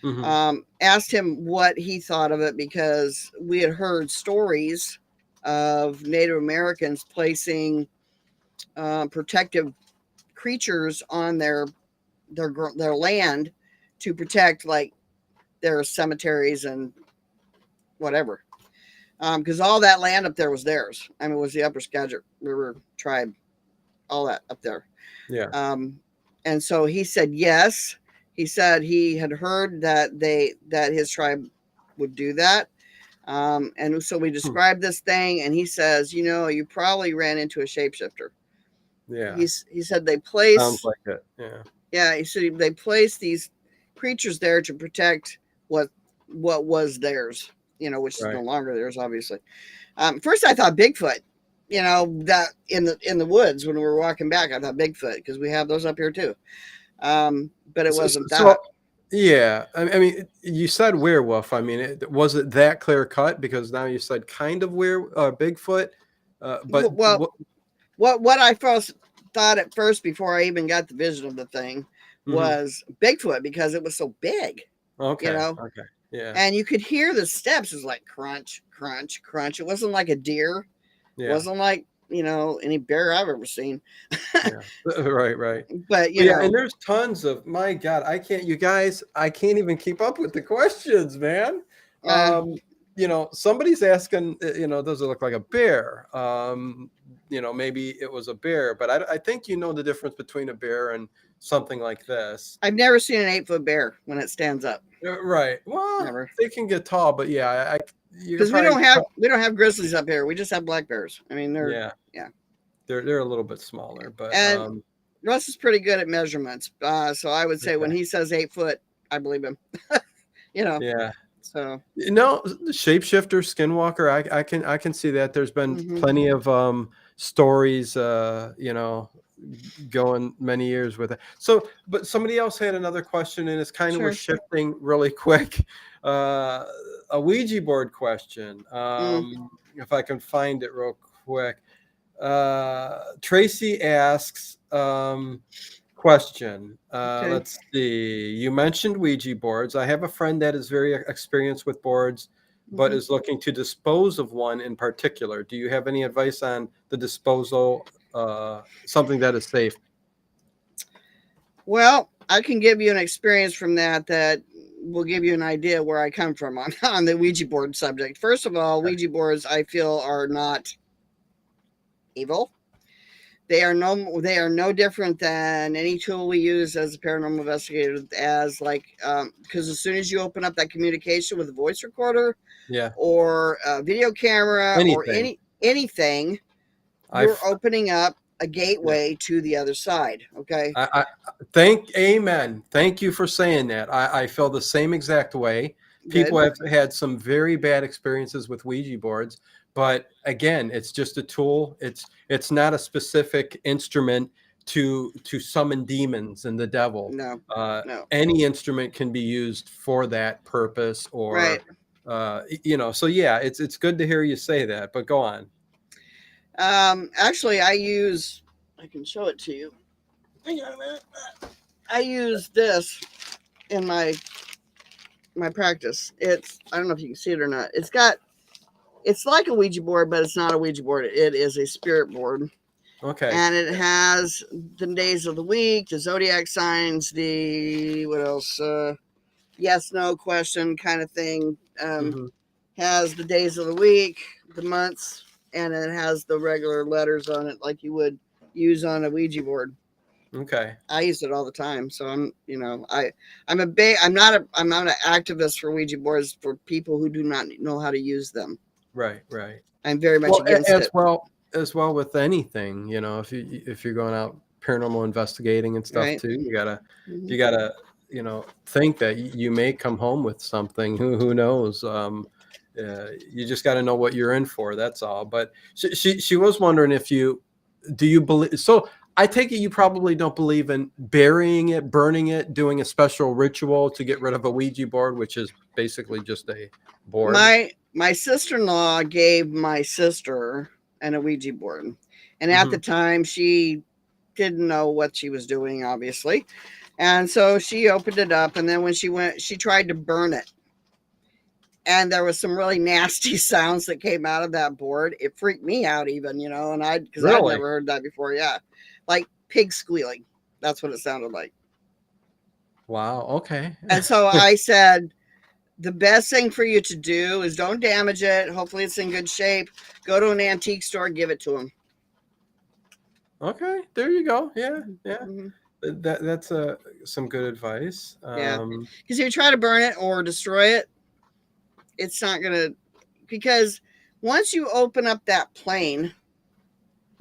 Mm-hmm. Asked him what he thought of it because we had heard stories of Native Americans placing protective creatures on their land to protect, like, their cemeteries and whatever, because all that land up there was theirs. I mean, it was the Upper Skagit River tribe, all that up there. Yeah. And so he said yes. He said he had heard that his tribe would do that. And so we described this thing, and he says, you know, you probably ran into a shapeshifter. Yeah. He said they place. Sounds like it. Yeah. Yeah. He said they place these creatures there to protect what was theirs, you know, which is no longer theirs, obviously. First, I thought Bigfoot. You know, that in the woods when we were walking back, I thought Bigfoot, because we have those up here too. But it wasn't that. So, yeah, I mean, you said werewolf. I mean, was it that clear cut? Because now you said kind of Bigfoot. But well, what I first thought at first, before I even got the vision of the thing, was Bigfoot, because it was so big. Okay. You know. Okay. Yeah. And you could hear the steps. It was like crunch, crunch, crunch. It wasn't like a deer. Yeah. It wasn't like, you know, any bear I've ever seen. Yeah. Right. But you know, and there's tons of, my God, I can't even keep up with the questions, man. You know, somebody's asking, you know, does it look like a bear? You know, maybe it was a bear, but I think you know the difference between a bear and something like this. I've never seen an 8-foot bear when it stands up. Right. Well, never. They can get tall, but yeah, because we don't have grizzlies up here. We just have black bears. I mean, they're they're a little bit smaller, but and Russ is pretty good at measurements. So I would say when he says 8 foot, I believe him. You know. Yeah. So no, shapeshifter, skinwalker, I can see that. There's been plenty of stories, you know, going many years with it. So, but somebody else had another question, and it's kind of we're shifting really quick. A Ouija board question. If I can find it real quick. Tracy asks, question. Let's see. You mentioned Ouija boards. I have a friend that is very experienced with boards, but is looking to dispose of one in particular. Do you have any advice on the disposal, something that is safe? Well, I can give you an experience from that will give you an idea where I come from on the Ouija board subject. First of all, Ouija boards, I feel, are not evil. They are no different than any tool we use as a paranormal investigator, as like, because as soon as you open up that communication with a voice recorder, or a video camera, or anything, you're opening up a gateway to the other side. Okay. Amen. Thank you for saying that. I feel the same exact way. People have had some very bad experiences with Ouija boards. But again, it's just a tool. It's not a specific instrument to summon demons and the devil. No. Any instrument can be used for that purpose, or you know. So yeah, it's good to hear you say that. But go on. Actually, I can show it to you. Hang on a minute. I use this in my practice. I don't know if you can see it or not. It's like a Ouija board, but it's not a Ouija board. It is a spirit board. Okay. And it has the days of the week, the zodiac signs, what else? Yes, no question kind of thing. Has the days of the week, the months, and it has the regular letters on it like you would use on a Ouija board. Okay. I use it all the time. So I'm not an activist for Ouija boards for people who do not know how to use them. Right. Right. I'm very much Well, against it. as well with anything, if you're going out paranormal investigating and stuff Right. too, you gotta Mhm. you gotta think that you may come home with something. Who knows? You just got to know what you're in for. That's all. But she was wondering if do you believe so. I take it you probably don't believe in burying it, burning it, doing a special ritual to get rid of a Ouija board, which is basically just a board. My sister-in-law gave my sister an Ouija board, and at the time she didn't know what she was doing, obviously, and so she opened it up, and then when she tried to burn it, and there was some really nasty sounds that came out of that board. It freaked me out, even, and because I'd Really? never heard that before. Yeah, like pig squealing. That's what it sounded like. Wow. Okay. And so I said, the best thing for you to do is don't damage it. Hopefully it's in good shape. Go to an antique store, give it to them. Okay, there you go. Yeah, yeah. Mm-hmm. That's some good advice. Yeah, because if you try to burn it or destroy it, it's not gonna. Because once you open up that plane,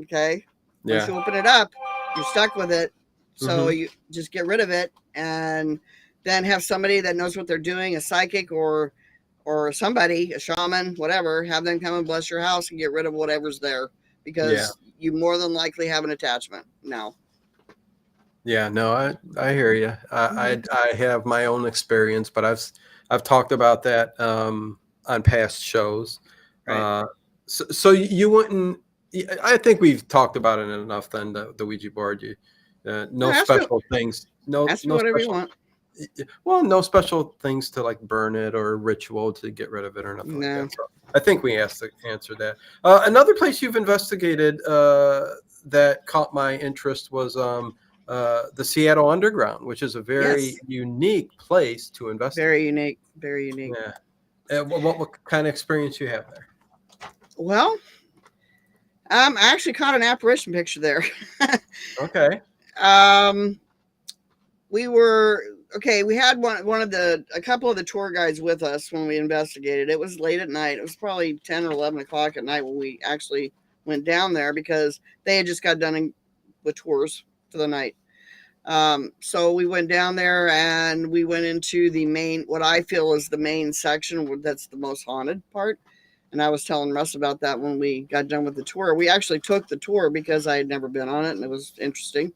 okay, once you open it up, you're stuck with it. So you just get rid of it, and then have somebody that knows what they're doing, a psychic or somebody, a shaman, whatever, have them come and bless your house and get rid of whatever's there, because you more than likely have an attachment now. Yeah, no, I hear you. I have my own experience, but I've talked about that on past shows. Right. So you wouldn't. I think we've talked about it enough. Then the Ouija board. No special things. No Ask me whatever you special. want. Well, no special things to like burn it or ritual to get rid of it or nothing like that. So I think we answered that. Another place you've investigated that caught my interest was the Seattle Underground, which is a very unique place to investigate. Very unique. Very unique. Yeah. What kind of experience you have there? Well, I actually caught an apparition picture there. Okay. We had a couple of the tour guides with us when we investigated. It was late at night. It was probably 10 or 11 o'clock at night when we actually went down there, because they had just got done with tours for the night. So we went down there and we went into what I feel is the main section, that's the most haunted part. And I was telling Russ about that when we got done with the tour. We actually took the tour because I had never been on it, and it was interesting.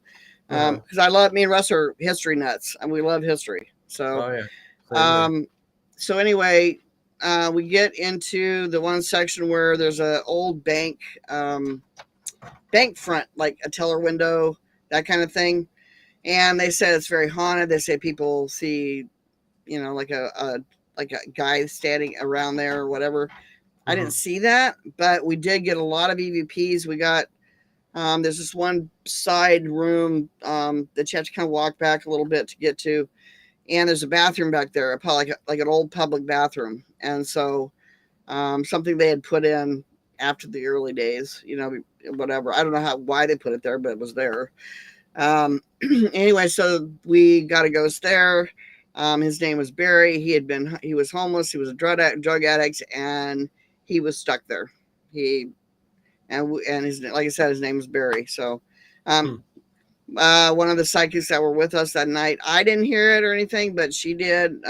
Because me and Russ are history nuts, and we love history. So, so anyway, we get into the one section where there's an old bank front, like a teller window, that kind of thing. And they said it's very haunted. They say people see, like a guy standing around there or whatever. I didn't see that, but we did get a lot of EVPs. We got there's this one side room that you have to kind of walk back a little bit to get to, and there's a bathroom back there, like an old public bathroom. And so something they had put in after the early days, whatever. I don't know why they put it there, but it was there. Anyway, so we got a ghost there. His name was Barry. He was homeless. He was a drug addict, and he was stuck there. And his, like I said, his name was Barry. So, one of the psychics that were with us that night, I didn't hear it or anything, but she did.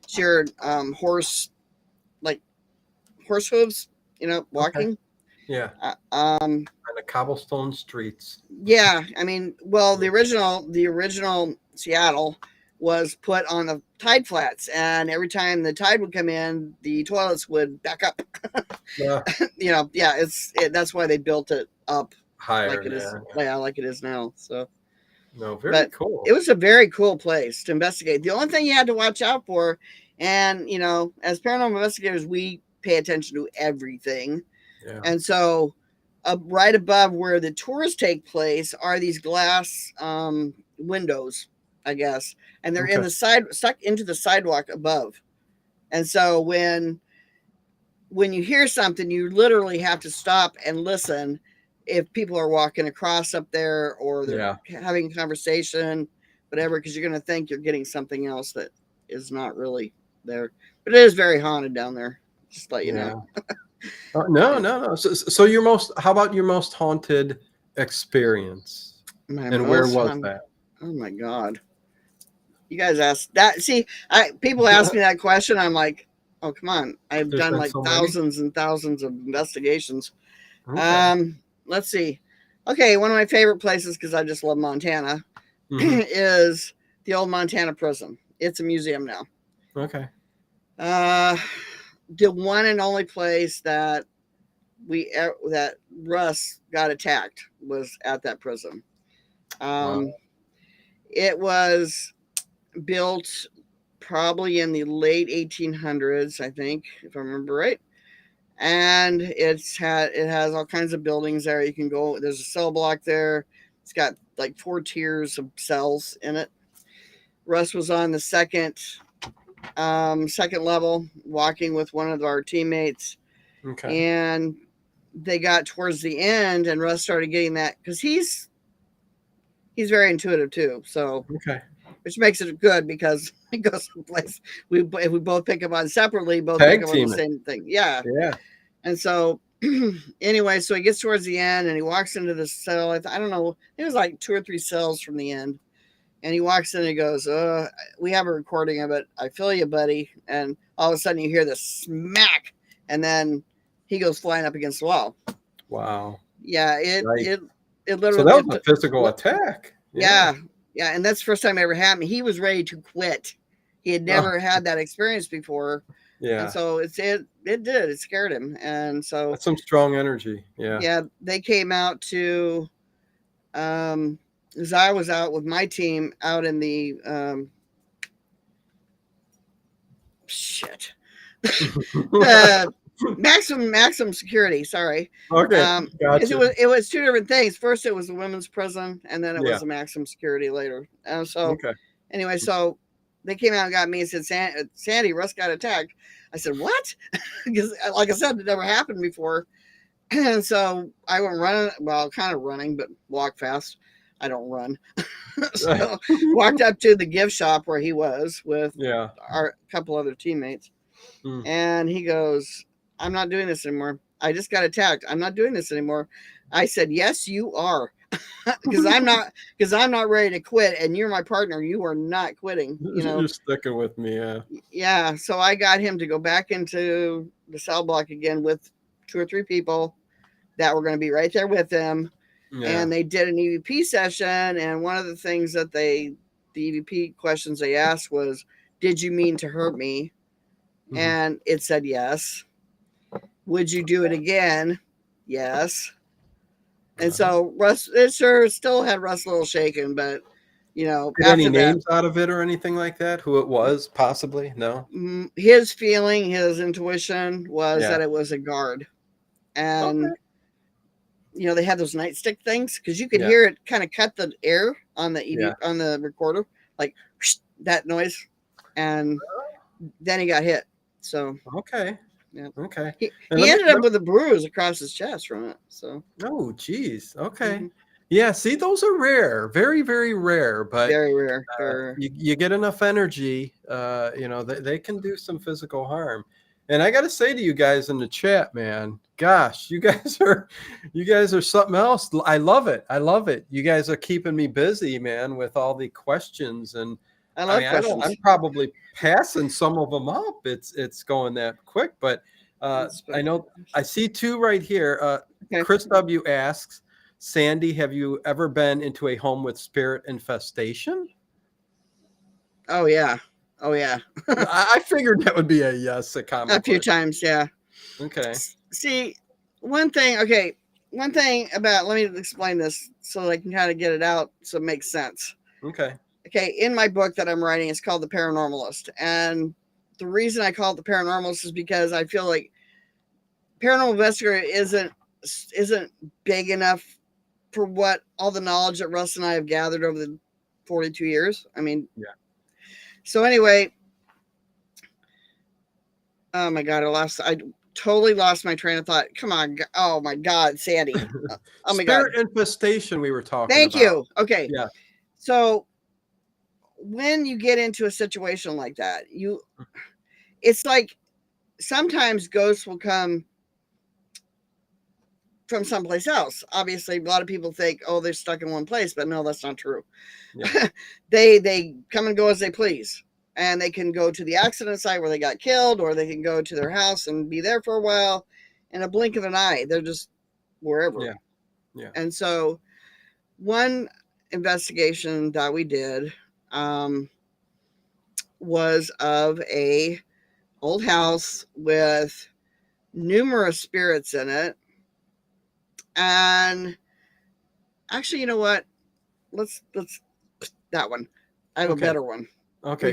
She heard horse hooves, walking. Okay. Yeah. On the cobblestone streets. Yeah, I mean, well, the original Seattle was put on the tide flats, and every time the tide would come in, the toilets would back up. Yeah. That's why they built it up higher, like it is. Yeah, like it is now. So, very cool. It was a very cool place to investigate. The only thing you had to watch out for, and as paranormal investigators, we pay attention to everything. Yeah. And so, right above where the tours take place are these glass windows, I guess, and they're in the stuck into the sidewalk above. And so when you hear something, you literally have to stop and listen, if people are walking across up there or they're having a conversation, whatever, because you're going to think you're getting something else that is not really there. But it is very haunted down there. Just let you know. No. So how about your most haunted experience? Where was that? Oh my God. You guys asked that. See, people ask me that question. I'm like, oh, come on. I've done like thousands and thousands of investigations. Okay. Let's see. Okay. One of my favorite places, because I just love Montana, is the old Montana prison. It's a museum now. Okay. The one and only place that Russ got attacked was at that prison. Wow. It was built probably in the late 1800s, I think, if I remember right. And it has all kinds of buildings there. You can go. There's a cell block there. It's got like 4 tiers of cells in it. Russ was on the second level, walking with one of our teammates. Okay. And they got towards the end, and Russ started getting that because he's very intuitive too. So okay. Which makes it good because it goes someplace if we both pick up on separately, both pick up on the same thing. Yeah. Yeah. And so anyway, so he gets towards the end and he walks into the cell. I don't know, it was like 2 or 3 cells from the end. And he walks in and he goes, we have a recording of it. I feel you, buddy. And all of a sudden you hear this smack, and then he goes flying up against the wall. Wow. Yeah, it literally. So that was a physical attack. Yeah. Yeah, and that's the first time it ever happened. He was ready to quit. He had never had that experience before. Yeah. And so it did. It scared him. And so that's some strong energy. Yeah. Yeah. They came out to as I was out with my team out in the maximum security. Sorry. Okay. Gotcha. It was 2 different things. First, it was the women's prison, and then it was the maximum security later. Anyway, so they came out and got me and said, "Sandy, Russ got attacked." I said, "What?" Because, like I said, it never happened before. And so I went running. Well, kind of running, but walk fast. I don't run. So walked up to the gift shop where he was with our couple other teammates. And he goes, "I'm not doing this anymore. I just got attacked. I'm not doing this anymore." I said, "Yes, you are." Because I'm not ready to quit, and you're my partner. You are not quitting. You're sticking with me. Yeah. Yeah. So I got him to go back into the cell block again with 2 or 3 people that were going to be right there with him. Yeah. And they did an EVP session. And one of the things that the EVP questions they asked was, "Did you mean to hurt me?" Mm-hmm. And it said yes. "Would you do it again?" Yes. And so Russ, it still had Russ a little shaken, but any names out of it or anything like that? Who it was, possibly? No. His feeling, his intuition was that it was a guard, and they had those nightstick things because you could hear it kind of cut the air on the on the recorder, like that noise, and then he got hit. So okay. Yeah. Okay. He ended up with a bruise across his chest from it. So. Oh, geez. Okay. Mm-hmm. Yeah. See, those are rare. Very, very rare. But very rare. You get enough energy. They can do some physical harm. And I got to say to you guys in the chat, man, gosh, you guys are something else. I love it. You guys are keeping me busy, man, with all the questions. And questions. I'm probably passing some of them up. It's going that quick, but I know I see 2 right here. Chris W asks, "Sandy, have you ever been into a home with spirit infestation?" Oh yeah. I figured that would be a yes. A few times, yeah. Okay. See, one thing about, let me explain this so I can kind of get it out so it makes sense. Okay. Okay, in my book that I'm writing, it's called The Paranormalist. And the reason I call it The Paranormalist is because I feel like paranormal investigator isn't big enough for what all the knowledge that Russ and I have gathered over the 42 years. I mean, yeah. So anyway, oh my God, I totally lost my train of thought. Come on. Oh my God, Sandy. Oh my God. Spirit infestation we were talking Thank about. you. Okay. Yeah. So when you get into a situation like that, it's like sometimes ghosts will come from someplace else. Obviously, a lot of people think, oh, they're stuck in one place, but no, that's not true. Yeah. They come and go as they please. And they can go to the accident site where they got killed, or they can go to their house and be there for a while. In a blink of an eye, they're just wherever. Yeah. Yeah. And so one investigation that we did was of a old house with numerous spirits in it. And actually, you know what? Let's that one. I have a better one. Okay,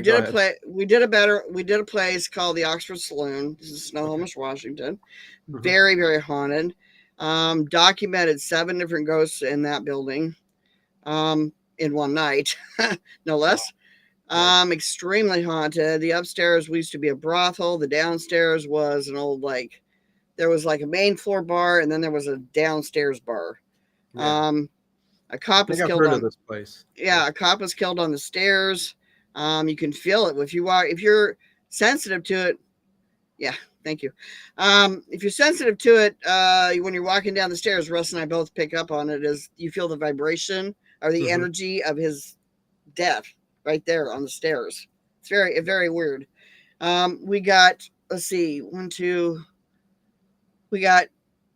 We did a place called the Oxford Saloon. This is Snohomish, Washington. Very, very haunted. Documented 7 different ghosts in that building in one night, no less. Wow. Extremely haunted. The upstairs used to be a brothel. The downstairs was an old, there was like a main floor bar, and then there was a downstairs bar. Yeah. A cop was killed on this place. Yeah, a cop was killed on the stairs. You can feel it if you're sensitive to it. Yeah, thank you. If you're sensitive to it, when you're walking down the stairs, Russ and I both pick up on it, as you feel the vibration or the energy of his death right there on the stairs. It's very, very weird. We got, let's see, we got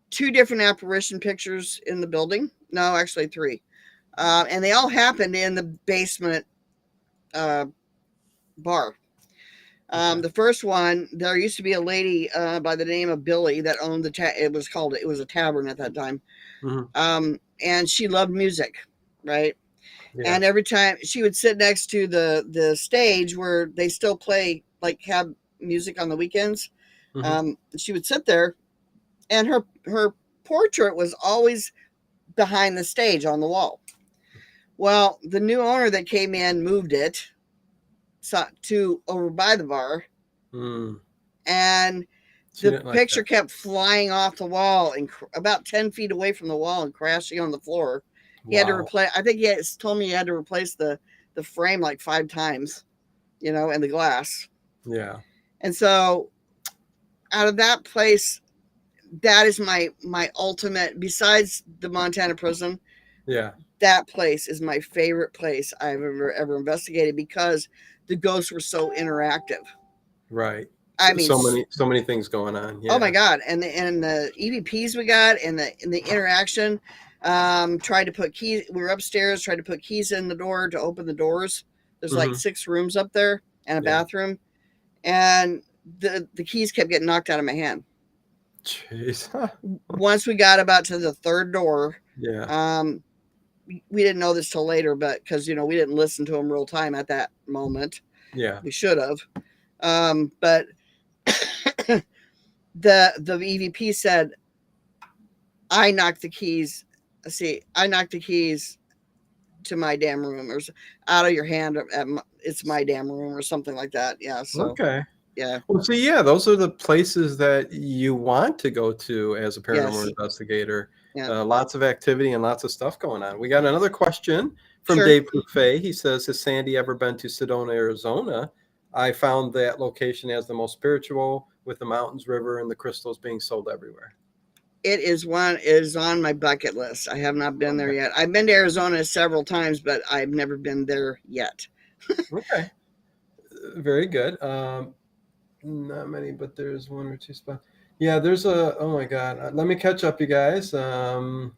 2 different apparition pictures in the building. No, actually 3. And they all happened in the basement bar. The first one, there used to be a lady by the name of Billy that owned it was a tavern at that time. And she loved music, right? Yeah. And every time she would sit next to the stage where they still play, have music on the weekends. She would sit there, and her portrait was always behind the stage on the wall. Well, the new owner that came in moved it to over by the bar, and the picture kept flying off the wall and about 10 feet away from the wall and crashing on the floor. He had to replace. I think he told me he had to replace the frame 5 times, and the glass. Yeah. And so, out of that place, that is my ultimate. Besides the Montana prison, yeah, that place is my favorite place I've ever investigated, because the ghosts were so interactive. Right. I mean, so many things going on. Yeah. Oh my God. And the EVPs we got, and the interaction, tried to put keys. We were upstairs, tried to put keys in the door to open the doors. There's 6 rooms up there and a bathroom. And the keys kept getting knocked out of my hand. Jeez. Once we got about to the 3rd door, we didn't know this till later, but because we didn't listen to them real time at that moment. Yeah, we should have. But the EVP said, I knocked the keys to my damn room, or out of your hand. It's my damn room, or something like that. Yeah. So, okay. Yeah. Well, see, those are the places that you want to go to as a paranormal investigator. Yeah. Lots of activity and lots of stuff going on. We got another question from Dave Buffet. He says, has Sandy ever been to Sedona, Arizona? I found that location as the most spiritual, with the mountains, river, and the crystals being sold everywhere. It is on my bucket list. I have not been there yet. I've been to Arizona several times, but I've never been there yet. Okay. Very good. Not many, but there's 1 or 2 spots. Yeah, there's oh my God. Let me catch up, you guys. I'm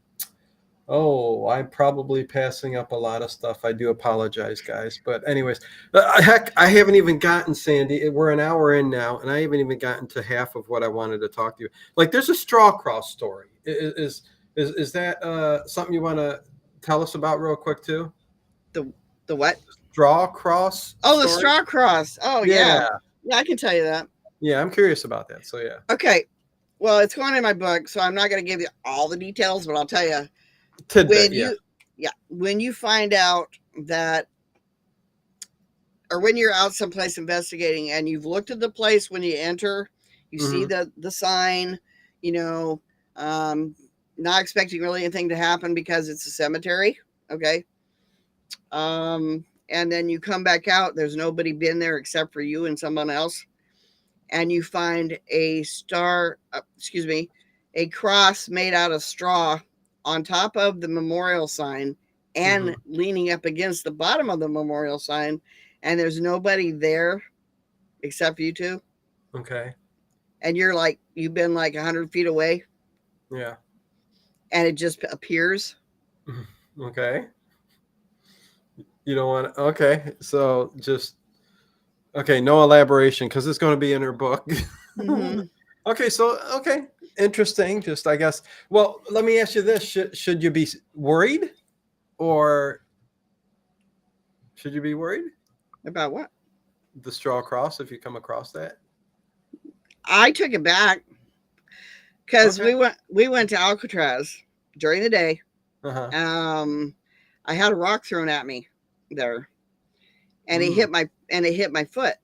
probably passing up a lot of stuff. I do apologize, guys. But anyways, heck, I haven't even gotten, Sandy. We're an hour in now, and I haven't even gotten to half of what I wanted to talk to you. There's a straw cross story. Is that something you want to tell us about real quick too? The what? Straw cross. Oh, story? The straw cross. Oh yeah. Yeah, I can tell you that. Yeah, I'm curious about that. So yeah. Okay. Well, it's going in my book, so I'm not going to give you all the details, but I'll tell you. When you find out that, or when you're out someplace investigating and you've looked at the place when you enter, You see the sign, you know, not expecting really anything to happen because it's a cemetery. Okay. And then you come back out, there's nobody been there except for you and someone else. And you find a a cross made out of straw on top of the memorial sign and leaning up against the bottom of the memorial sign. And there's nobody there except you two. Okay. And you've been like 100 feet away. Yeah. And it just appears. Okay. You don't want to, okay. So just, okay. No elaboration because it's going to be in her book. Okay. So, okay. Interesting. Just, I guess, well, let me ask you this. Should you be worried or should you be worried? About what? The straw cross, if you come across that. I took it back because we went to Alcatraz during the day. I had a rock thrown at me there, and it hit my foot.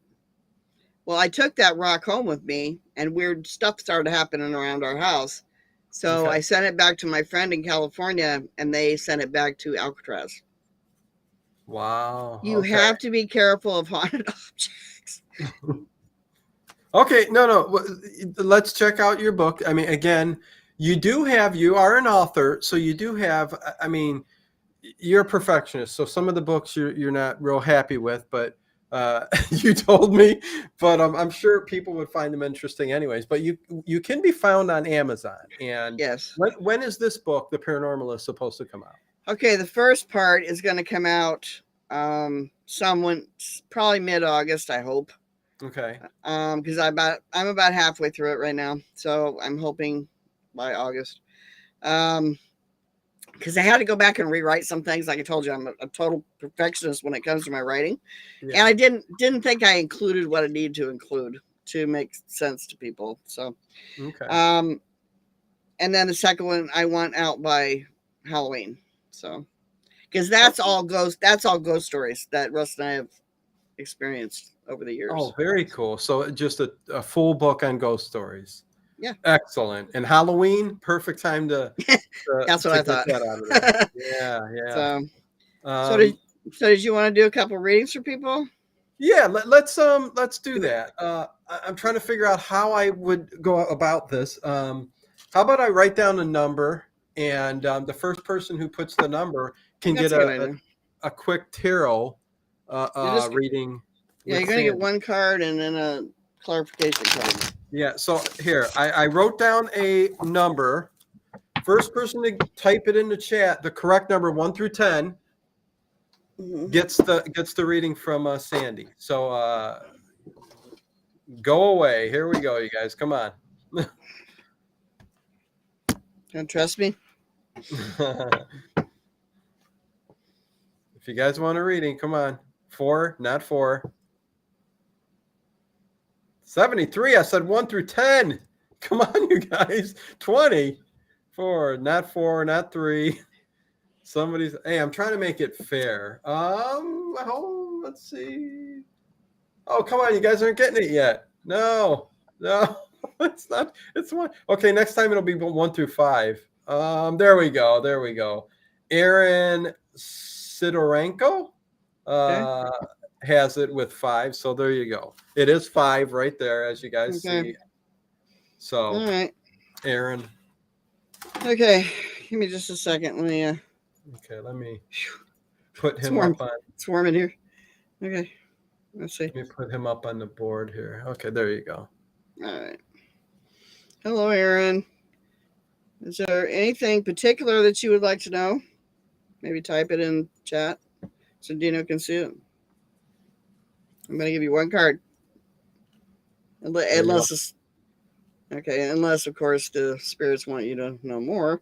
Well, I took that rock home with me, and weird stuff started happening around our house. So I sent it back to my friend in California, and they sent it back to Alcatraz. Wow. You have to be careful of haunted objects. Okay, no. Let's check out your book. I mean, again, you are an author, so you do have, I mean, you're a perfectionist. So some of the books you're not real happy with, but you told me, but I'm sure people would find them interesting anyways. But you can be found on Amazon. And yes. When is this book, The Paranormalist, supposed to come out? Okay, the first part is going to come out probably mid-August, I hope. Okay. Because I'm about halfway through it right now, so I'm hoping by August. Because I had to go back and rewrite some things. Like I told you, I'm a total perfectionist when it comes to my writing, and I didn't think I included what I needed to include to make sense to people. So, okay. And then the second one I want out by Halloween. So, because that's all ghost stories that Russ and I have experienced over the years. Oh, very cool. So just a full book on ghost stories. Yeah. Excellent. And Halloween, perfect time to that's what I thought. That out of there. Yeah. So did you want to do a couple readings for people? Yeah, let's do that. I'm trying to figure out how I would go about this. How about I write down a number, and the first person who puts the number can get a quick tarot reading. Yeah, you're going to get one card and then a clarification card. Yeah, so here, I wrote down a number. First person to type it in the chat, the correct number 1 through 10, gets the reading from Sandy. So go away. Here we go, you guys. Come on. Don't trust me? If you guys want a reading, come on. 4, not 4. 73. I said 1 through 10. Come on, you guys. 20. 4, not 4, not 3. Hey, I'm trying to make it fair. Let's see. Oh, come on, you guys aren't getting it yet. No, it's not. It's 1. Okay, next time it'll be 1 through 5. There we go. Aaron Sidorenko has it with 5. So there you go. It is 5 right there, as you guys see. So, all right, Aaron. Okay, give me just a second. Let me put him up on. It's warm in here. Okay, let's see. Let me put him up on the board here. Okay, there you go. All right. Hello, Aaron. Is there anything particular that you would like to know? Maybe type it in chat so Dino can see it. I'm going to give you one card. Unless, of course, the spirits want you to know more.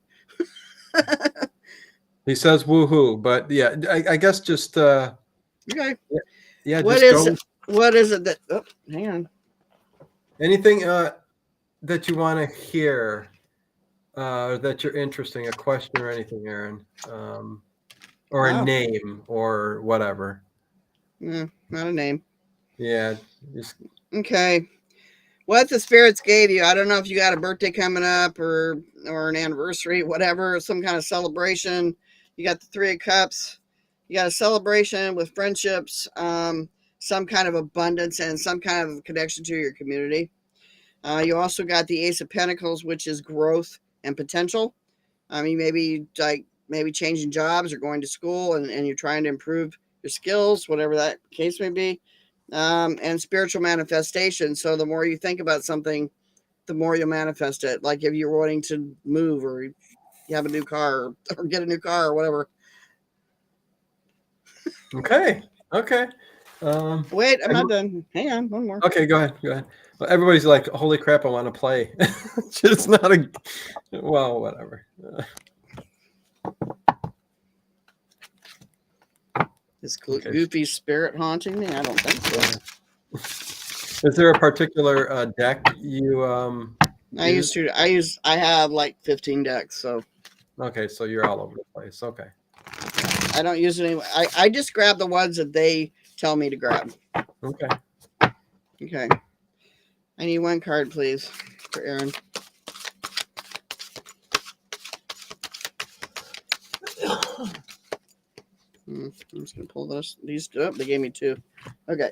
He says woohoo, but yeah, I guess just okay. Yeah. What is it that? Oh, hang on. Anything that you want to hear, that you're interesting, a question or anything, Aaron, or a name or whatever. No, not a name. Yeah. Okay. what the spirits gave you. I don't know if you got a birthday coming up or an anniversary, whatever, some kind of celebration. You got the Three of Cups. You got a celebration with friendships, some kind of abundance, and some kind of connection to your community. You also got the Ace of Pentacles, which is growth and potential. I mean, maybe changing jobs or going to school and you're trying to improve your skills, whatever that case may be. And spiritual manifestation. So the more you think about something, the more you'll manifest it. Like if you're wanting to move or you have a new car or get a new car or whatever. Okay. Wait, I'm not done. Hang on, one more. Okay, go ahead. Well, everybody's like, holy crap, I want to play. It's not well, whatever. Is Goofy spirit haunting me? I don't think so. Is there a particular deck you I have like 15 decks, so. Okay, so you're all over the place. Okay. I don't use it anyway. I just grab the ones that they tell me to grab. Okay. Okay. I need one card, please, for Aaron. I'm just gonna pull these up. They gave me two. Okay.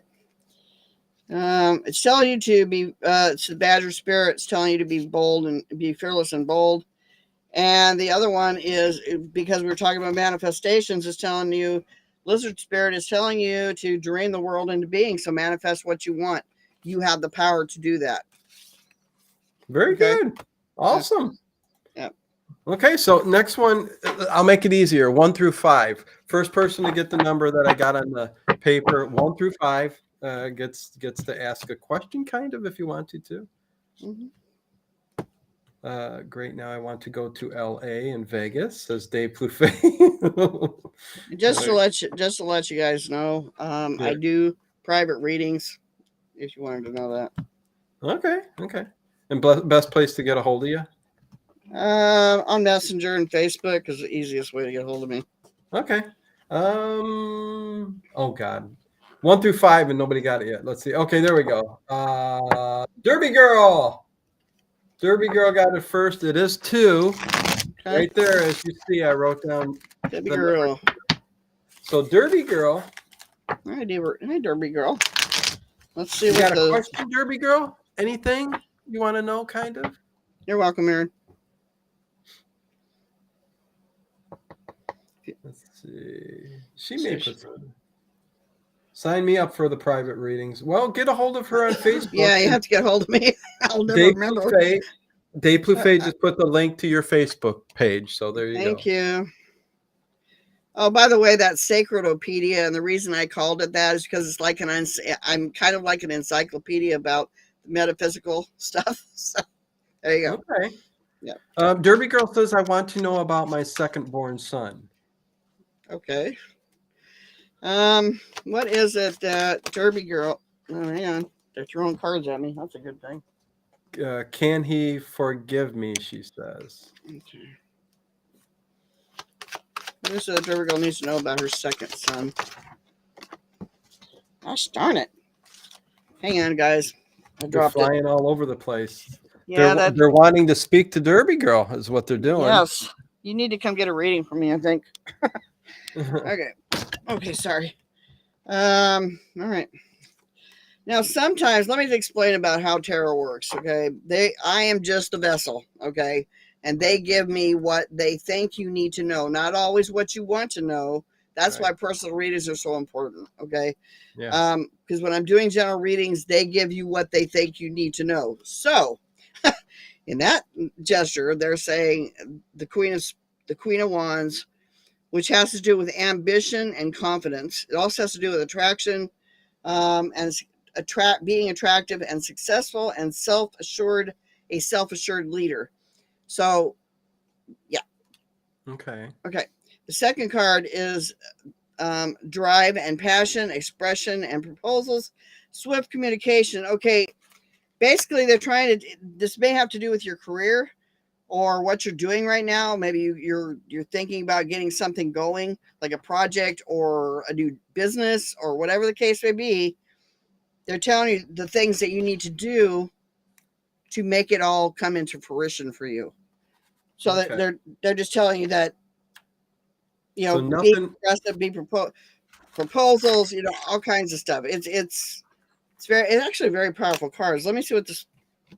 It's telling you to be. It's the Badger Spirit. It's telling you to be bold and be fearless and bold. And the other one is, because we were talking about manifestations, is telling you, Lizard Spirit is telling you to dream the world into being. So manifest what you want. You have the power to do that. Very good. Awesome. Yeah. Okay, so next one, I'll make it easier. 1 through 5. First person to get the number that I got on the paper, 1 through 5, gets to ask a question, kind of, if you wanted to. Mm-hmm. Great. Now I want to go to LA and Vegas, says Dave Plouffe. Just to let you guys know, I do private readings, if you wanted to know that. Okay. And best place to get a hold of you? On Messenger and Facebook is the easiest way to get a hold of me. Okay. Oh God. 1 through 5 and nobody got it yet. Let's see. Okay, there we go. Derby Girl. Derby Girl got it first. It is 2. Okay. Right there, as you see, I wrote down Derby Girl. So Derby Girl. Hi, Derby Girl. Let's see. You got a question, Derby Girl? Anything you want to know, kind of? You're welcome, Aaron. Let's see. She may put some. Sign me up for the private readings. Well, get a hold of her on Facebook. Yeah, you have to get a hold of me. I'll never remember. Dave Plouffe just put the link to your Facebook page. So there you go. Thank you. Oh, by the way, that's Sacredopedia, and the reason I called it that is because it's like I'm kind of like an encyclopedia about metaphysical stuff. So there you go. Okay. Yeah. Derby Girl says, I want to know about my second-born son. Okay. What is it that Derby Girl? Oh, hang on. They're throwing cards at me. That's a good thing. Can he forgive me? She says. Okay. What is it Derby Girl needs to know about her second son? Gosh darn it. Hang on, guys. I dropped They're flying all over the place. Yeah, they're wanting to speak to Derby Girl is what they're doing. Yes. You need to come get a reading from me, I think. Okay, sorry. All right. Now, sometimes, let me explain about how tarot works, okay? I am just a vessel, okay? And they give me what they think you need to know, not always what you want to know. That's why personal readings are so important, okay? Yeah. Because when I'm doing general readings, they give you what they think you need to know. So, in that gesture, they're saying the Queen of Wands, which has to do with ambition and confidence. It also has to do with attraction, and being attractive and successful and a self-assured leader. So, yeah. Okay. The second card is drive and passion, expression and proposals, swift communication. Okay. Basically, they're trying to. This may have to do with your career or what you're doing right now. Maybe you're thinking about getting something going, like a project or a new business or whatever the case may be. They're telling you the things that you need to do to make it all come into fruition for you. So Okay. that they're just telling you that, you know, So be nothing. aggressive, be proposals, you know, all kinds of stuff. It's actually very powerful cards. Let me see what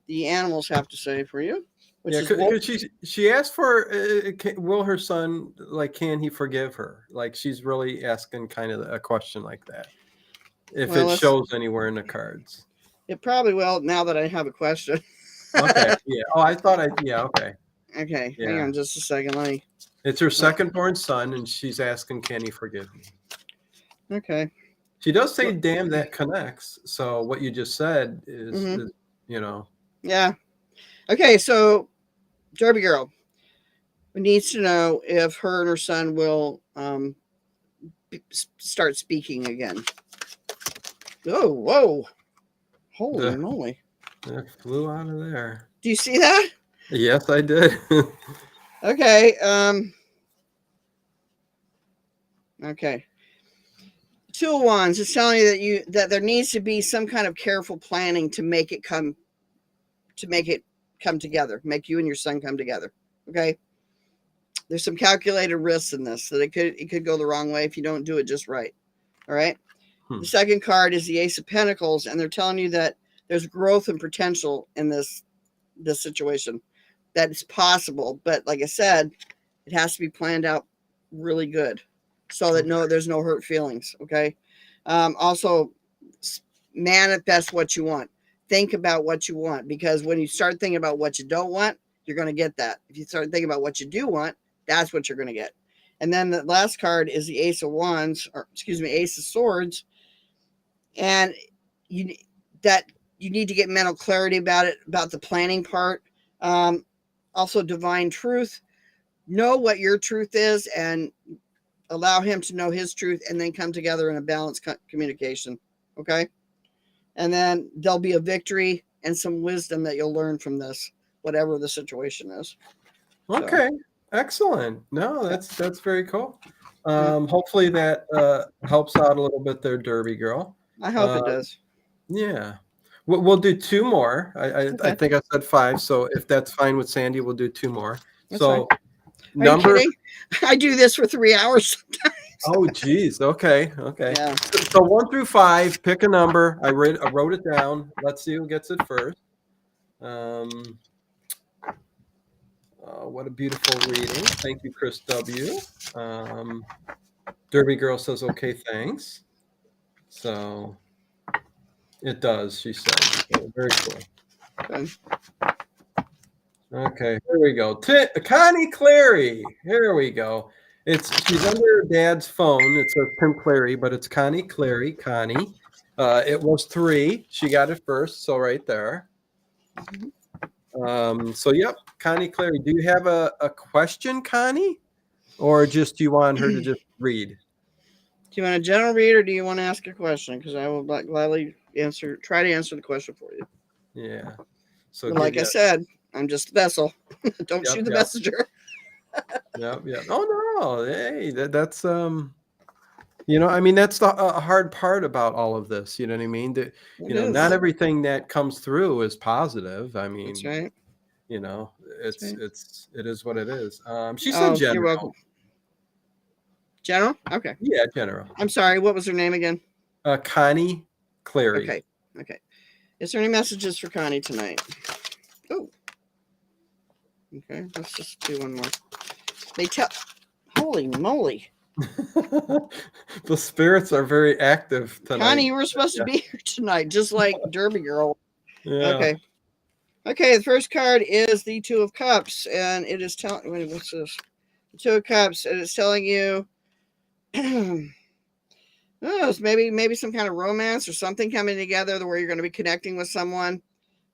the animals have to say for you. Which Yeah, is because she asked for will her son, like, can he forgive her? Like, she's really asking kind of a question like that. If well, it shows anywhere in the cards. it probably will now that I have a question. Okay. Yeah. Oh, I thought yeah. Okay. Okay, hang Yeah. on just a second. Let me. It's her second born son, and she's asking, can he forgive me? Okay. She does say, damn, that connects. So what you just said is Mhm. you know. Yeah. Okay, so Derby Girl needs to know if her and her son will start speaking again. Oh, whoa. Holy moly. It flew out of there. Do you see that? Yes, I did. Okay. Okay. Two of Wands is telling you that there needs to be some kind of careful planning to make it come together, make you and your son come together. Okay. There's some calculated risks in this, that it could go the wrong way if you don't do it just right. All right. The second card is the Ace of Pentacles, and they're telling you that there's growth and potential in this situation. That it's possible, but like I said, it has to be planned out really good, so that there's no hurt feelings. Okay. Also, manifest what you want. Think about what you want, because when you start thinking about what you don't want, you're going to get that. If you start thinking about what you do want, that's what you're going to get. And then the last card is the Ace of Wands, or excuse me, Ace of Swords. And you need to get mental clarity about it, about the planning part. Also, divine truth. Know what your truth is and allow him to know his truth, and then come together in a balanced communication. Okay. And then there'll be a victory and some wisdom that you'll learn from this, whatever the situation is. Okay. So. Excellent. No, that's very cool. Yeah. Hopefully that helps out a little bit there, Derby Girl. I hope it does. Yeah. We'll do two more. I think I said 5. So if that's fine with Sandy, we'll do 2 more. That's so fine. Are you kidding? I do this for 3 hours sometimes. Oh, geez. Okay. Yeah. So 1 through 5, pick a number. I wrote it down. Let's see who gets it first. What a beautiful reading. Thank you, Chris W. Derby Girl says, okay, thanks. So it does, she said. So, very cool. Okay, here we go. Connie Clary. Here we go. She's under her dad's phone. It says Tim Clary, but it's Connie Clary. Connie. It was 3. She got it first, so right there. So yep, Connie Clary. Do you have a question, Connie, or just do you want her to just read? Do you want a general read, or do you want to ask a question? Because I will gladly try to answer the question for you. Yeah. So like I said, I'm just a vessel. Don't shoot the messenger. Yep. Oh no. Hey, that's I mean, that's the hard part about all of this. You know what I mean? That not everything that comes through is positive. I mean, that's right. It is what it is. She said general. You're welcome. General? Okay. Yeah, general. I'm sorry. What was her name again? Connie Clary. Okay. Is there any messages for Connie tonight? Oh. Okay. Let's just do one more. Holy moly. The spirits are very active tonight. Connie, you were supposed to be here tonight, just like Derby Girl. Yeah. Okay, the first card is the 2 of Cups, and it is telling. Wait, what's this? The 2 of Cups, and it's telling you. It's maybe some kind of romance or something coming together where you're going to be connecting with someone.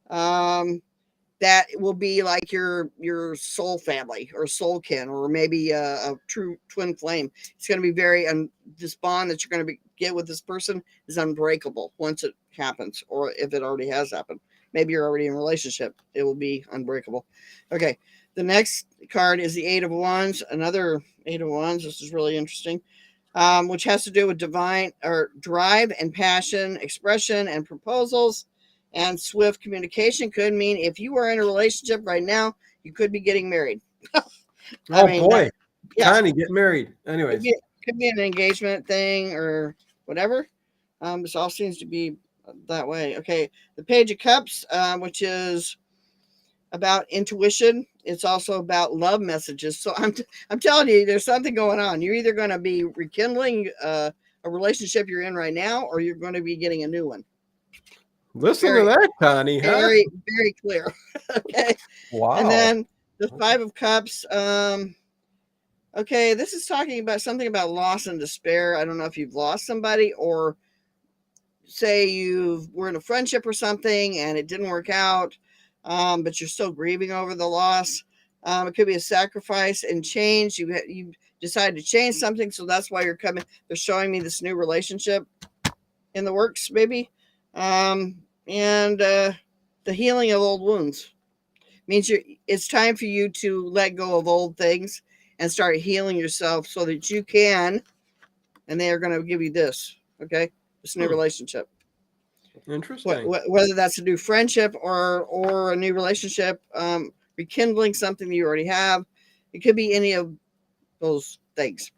That will be like your soul family or soul kin, or maybe a true twin flame. It's going to be this bond that you're going to get with this person is unbreakable once it happens, or if it already has happened. Maybe you're already in a relationship. It will be unbreakable. Okay. The next card is the 8 of Wands. Another 8 of Wands. This is really interesting. Which has to do with divine or drive and passion, expression and proposals. And swift communication could mean if you are in a relationship right now, you could be getting married. Oh boy, yeah, Connie, get married. could Anyways, be an engagement thing or whatever. This all seems to be that way. Okay, the Page of Cups, which is about intuition. It's also about love messages. So I'm telling you, there's something going on. You're either going to be rekindling a relationship you're in right now, or you're going to be getting a new one. listen to that, Connie. Huh? Very, very clear. Okay. Wow. And then the Five of Cups. Okay, this is talking about something about loss and despair. I don't know if you've lost somebody, or say you were in a friendship or something and it didn't work out, but you're still grieving over the loss. It could be a sacrifice and change. You decided to change something, so that's why you're coming. They're showing me this new relationship in the works, maybe. And the healing of old wounds means it's time for you to let go of old things and start healing yourself so that you can, and they are going to give you this, okay? This new relationship. Interesting. Whether that's a new friendship or a new relationship, rekindling something that you already have. It could be any of those things.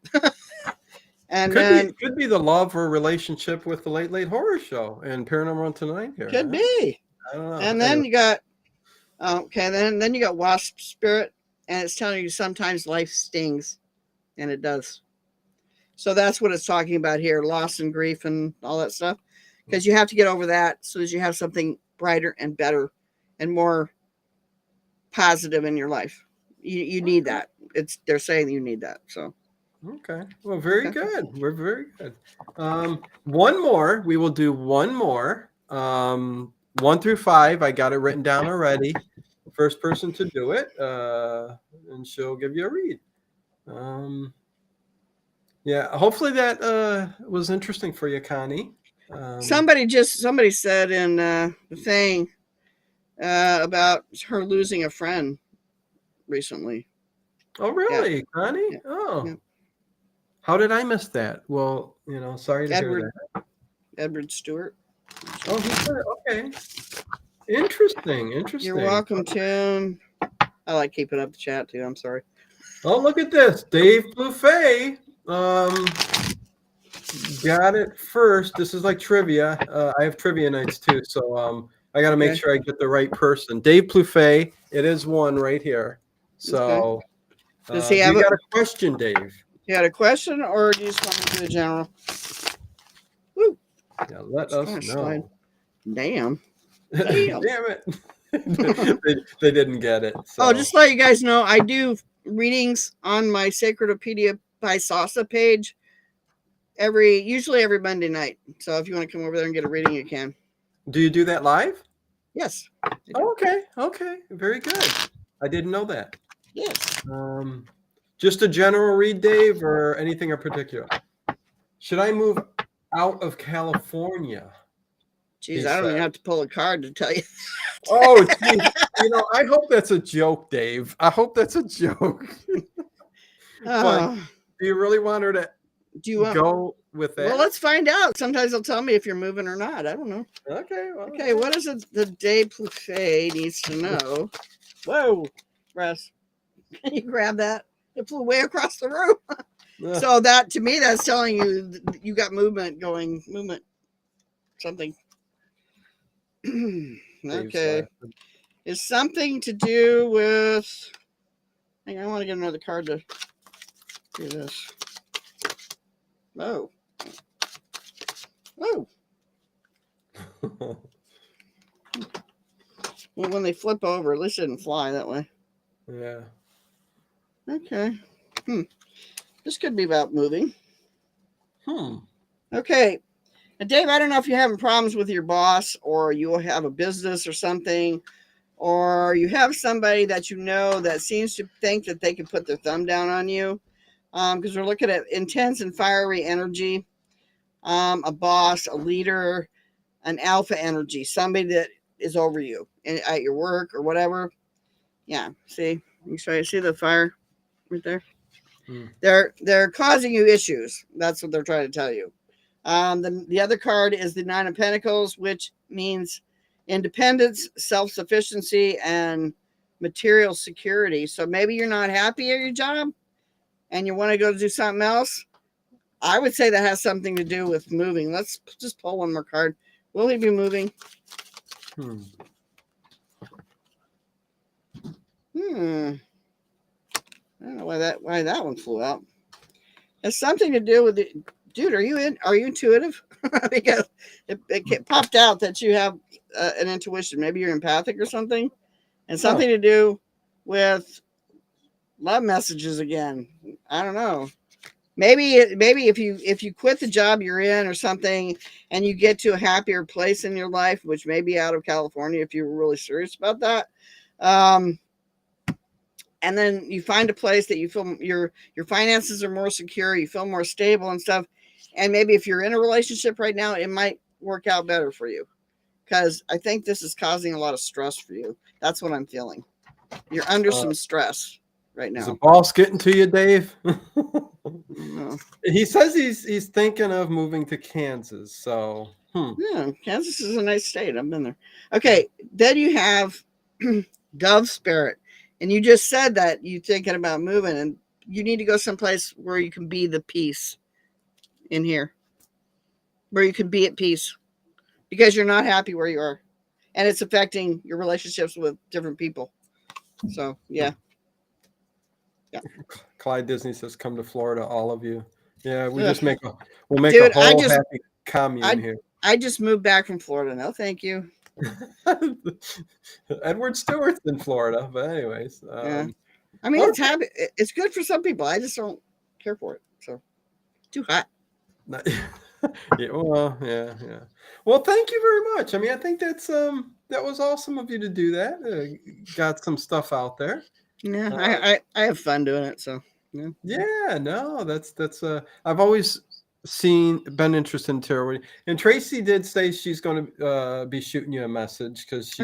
And could be the love or relationship with the Late Horror Show and Paranormal Tonight here. Could be. I don't know. And then you got then you got Wasp Spirit, and it's telling you sometimes life stings, and it does. So that's what it's talking about here, loss and grief and all that stuff, because you have to get over that so that you have something brighter and better and more positive in your life. You need that. They're saying you need that. So okay, well, very good. We're very good. One more. We will do one more. 1 through 5. I got it written down already. First person to do it, and she'll give you a read. Yeah, hopefully that was interesting for you, Connie. Somebody said in the thing about her losing a friend recently. Oh, really, yeah. Connie? Yeah. Oh, yeah. How did I miss that? Well, sorry to hear that. Edward Stewart. Oh, he said, okay. Interesting. You're welcome, Tim. I like keeping up the chat too. I'm sorry. Oh, look at this. Dave Buffet got it first. This is like trivia. I have trivia nights too, so I got to make sure I get the right person. Dave Plouffe, it is one right here. So, does he have got a question, Dave? You got a question, or do you just want to do a general? Woo. Yeah, let us know. Damn. Damn it. they didn't get it. So. Oh, just to let you guys know, I do readings on my Sacredopedia by Sasa page usually every Monday night. So if you want to come over there and get a reading, you can. Do you do that live? Yes. Okay. Very good. I didn't know that. Yes. Just a general read, Dave, or anything in particular? Should I move out of California? Jeez, I don't even have to pull a card to tell you. Oh, geez. I hope that's a joke, Dave. I hope that's a joke. But do you really want her to go with that? Well, let's find out. Sometimes they'll tell me if you're moving or not. I don't know. Okay. Well, okay, what is it the Dave Plouffe needs to know? Whoa, Russ. Can you grab that? It flew way across the room. So that, to me, that's telling you you got movement. Something. Okay. It's something to do with. Hang on, I want to get another card to do this. Oh. Well, when they flip over, at least it didn't fly that way. Yeah. Okay. This could be about moving. Okay. Now, Dave, I don't know if you're having problems with your boss, or you have a business or something, or you have somebody that that seems to think that they can put their thumb down on you, because we're looking at intense and fiery energy, a boss, a leader, an alpha energy, somebody that is over you at your work or whatever. Yeah. See the fire right there? They're causing you issues. That's what they're trying to tell you. The other card is the Nine of Pentacles, which means independence, self-sufficiency, and material security. So maybe you're not happy at your job and you want to go do something else. I would say that has something to do with moving. Let's just pull one more card. Will he be moving? I don't know why that one flew out. It's something to do with it. Dude, are you intuitive? Because it popped out that you have an intuition. Maybe you're empathic or something, and something to do with love messages again. I don't know. Maybe if you quit the job you're in or something, and you get to a happier place in your life, which may be out of California if you were really serious about that. And then you find a place that you feel your finances are more secure, you feel more stable and stuff. And maybe if you're in a relationship right now, it might work out better for you, because I think this is causing a lot of stress for you. That's what I'm feeling. You're under some stress right now. Is the boss getting to you, Dave? No. He says he's thinking of moving to Kansas. So yeah, Kansas is a nice state. I've been there. Okay, then you have Dove Spirit. And you just said that you're thinking about moving, and you need to go someplace where you can be the peace in here, where you can be at peace, because you're not happy where you are, and it's affecting your relationships with different people. So, yeah. Clyde Disney says, "Come to Florida, all of you." Yeah, we'll make a whole happy commune here. I just moved back from Florida. No, thank you. Edward Stewart's in Florida, but anyways, yeah. I mean, it's happy. It's good for some people. I just don't care for it. So, too hot. Yeah. Well, thank you very much. I mean, I think that was awesome of you to do that. Got some stuff out there. Yeah, I have fun doing it. So, yeah. Yeah, no, that's I've always been interested in tarot, and Tracy did say she's going to be shooting you a message, because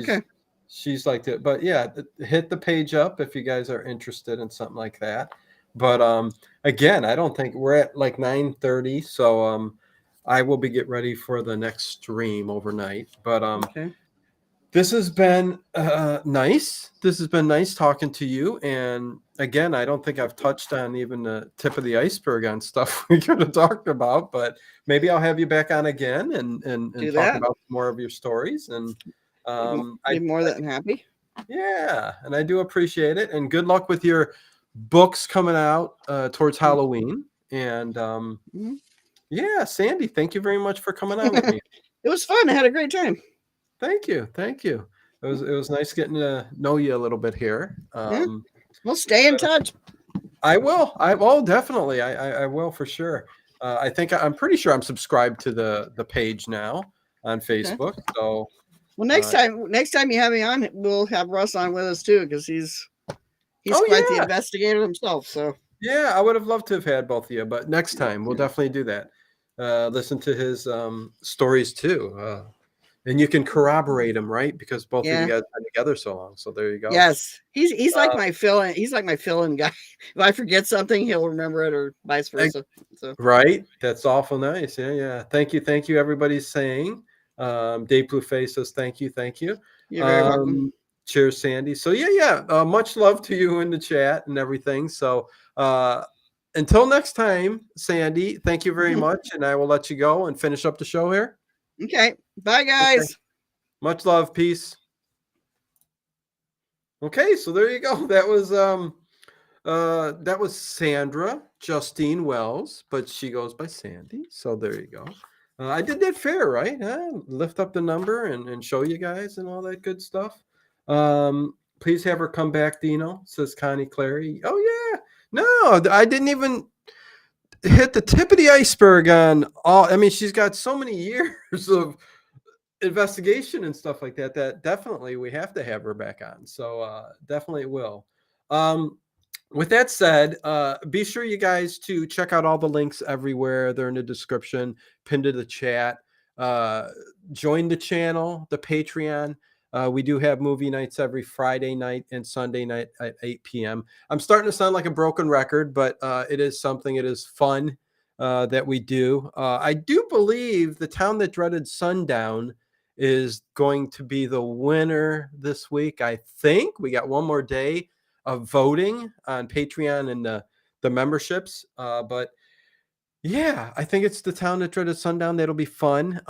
she's like that. But yeah, hit the page up if you guys are interested in something like that. But again, I don't think we're at like 9:30, so I will be getting ready for the next stream overnight. But this has been nice. This has been nice talking to you. And again, I don't think I've touched on even the tip of the iceberg on stuff we could have talked about, but maybe I'll have you back on again and talk about more of your stories. And I'm more than happy. Yeah, and I do appreciate it. And good luck with your books coming out towards Halloween. And yeah, Sandy, thank you very much for coming on with me. It was fun. I had a great time. Thank you. It was nice getting to know you a little bit here. We'll stay in touch. I will. Definitely. I will for sure. I'm pretty sure I'm subscribed to the page now on Facebook. Okay. So, well, next time you have me on, we'll have Russ on with us too, because he's quite the investigator himself. So yeah, I would have loved to have had both of you, but next time we'll definitely do that. Listen to his stories too. And you can corroborate him, right? Because both of you guys been together so long. So there you go. Yes, he's like my fill-in. He's like my fill-in guy. If I forget something, he'll remember it, or vice versa. So right, that's awful nice. Yeah. Thank you. Everybody's saying. Dave Blueface says thank you. You're very welcome. Cheers, Sandy. So yeah. Much love to you in the chat and everything. So until next time, Sandy, thank you very much, and I will let you go and finish up the show here. Okay. Bye, guys. Okay. Much love. Peace. Okay, so there you go. That was Sandra Justine Wells, but she goes by Sandy. So there you go. I did that fair, right? Lift up the number and show you guys and all that good stuff. Please have her come back, Dino, says Connie Clary. Oh yeah. No, I didn't even hit the tip of the iceberg on all. I mean, she's got so many years of investigation and stuff like that definitely we have to have her back on. So definitely will. With that said, be sure you guys to check out all the links everywhere. They're in the description, pinned to the chat. Join the channel, the Patreon. We do have movie nights every Friday night and Sunday night at 8 p.m. I'm starting to sound like a broken record, but it is fun that we do. I do believe The Town That Dreaded Sundown is going to be the winner this week. I think we got one more day of voting on Patreon and the memberships. But yeah, I think it's The Town That Dreaded Sundown. That'll be fun.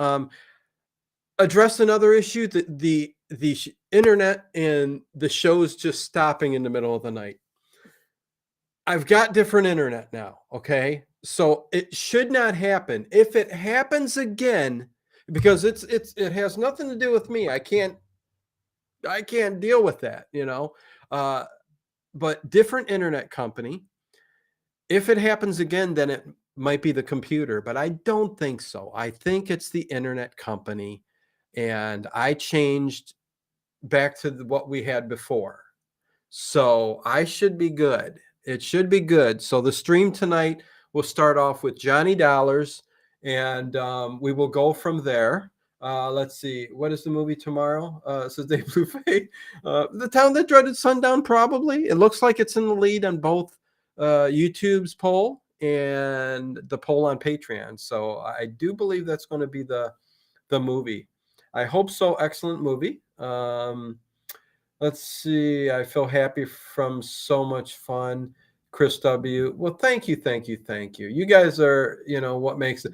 Address another issue, the internet and the shows just stopping in the middle of the night. I've got different internet now, okay? So it should not happen. If it happens again, because it has nothing to do with me. I can't deal with that, you know. But different internet company. If it happens again, then it might be the computer, but I don't think so. I think it's the internet company, and I changed back to what we had before. So I should be good. It should be good. So the stream tonight will start off with Johnny Dollars, and we will go from there. Let's see. What is the movie tomorrow? It says Dave Blue Fate. The Town That Dreaded Sundown, probably. It looks like it's in the lead on both YouTube's poll and the poll on Patreon. So I do believe that's going to be the movie. I hope so. Excellent movie. Let's see. I feel happy from so much fun. Chris W. Well, thank you. You guys are, what makes it.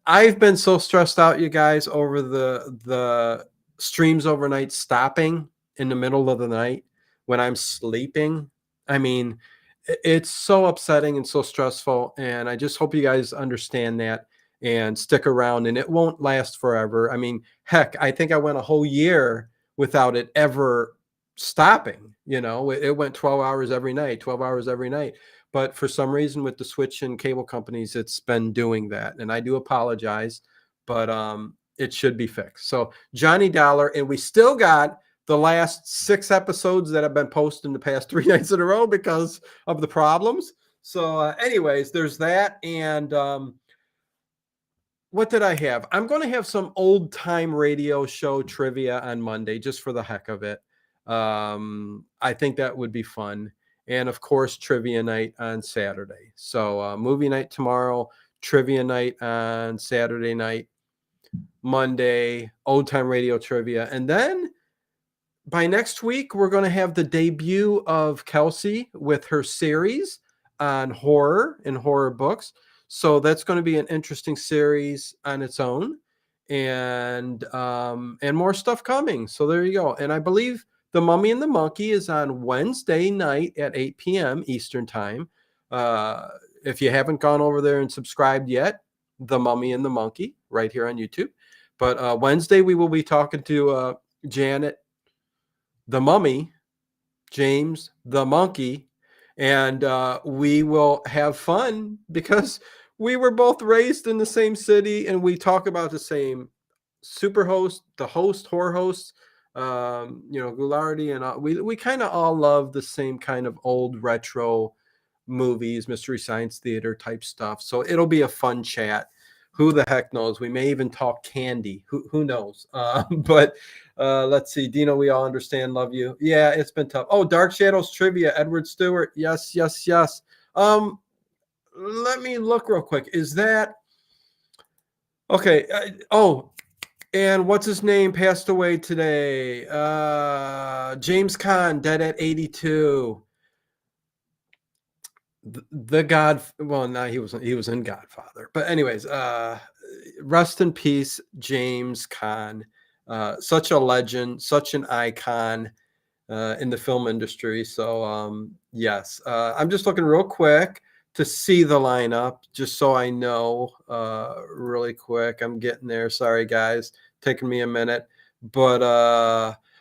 I've been so stressed out, you guys, over the streams overnight stopping in the middle of the night when I'm sleeping. I mean, it's so upsetting and so stressful. And I just hope you guys understand that and stick around, and it won't last forever. I mean, heck, I think I went a whole year without it ever stopping. It went 12 hours every night. But for some reason with the switch and cable companies, it's been doing that. And I do apologize, but it should be fixed. So Johnny Dollar, and we still got the last 6 episodes that have been posted in the past 3 nights in a row because of the problems. So anyways, there's that. And what did I have? I'm going to have some old time radio show trivia on Monday, just for the heck of it. I think that would be fun. And of course, trivia night on Saturday. So movie night tomorrow, trivia night on Saturday night, Monday, old time radio trivia. And then by next week, we're going to have the debut of Kelsey with her series on horror and horror books. So that's going to be an interesting series on its own, and more stuff coming. So there you go. And I believe The Mummy and the Monkey is on Wednesday night at 8 p.m. Eastern time. If you haven't gone over there and subscribed yet, The Mummy and the Monkey right here on YouTube. But Wednesday, we will be talking to Janet, the Mummy, James, the Monkey, and we will have fun because we were both raised in the same city, and we talk about the same Superhost, the host, horror hosts, Goulardi, and we kind of all love the same kind of old retro movies, Mystery Science Theater type stuff. So it'll be a fun chat. Who the heck knows? We may even talk candy. Who knows? But let's see. Dino, we all understand. Love you. Yeah, it's been tough. Oh, Dark Shadows trivia. Edward Stewart. Yes. Let me look real quick. Is that okay? And what's his name passed away today? James Caan, dead at 82. The God, well, no, he was in Godfather. But anyways, rest in peace, James Caan. Such a legend, such an icon in the film industry. So yes, I'm just looking real quick to see the lineup, just so I know really quick. I'm getting there. Sorry, guys, taking me a minute. But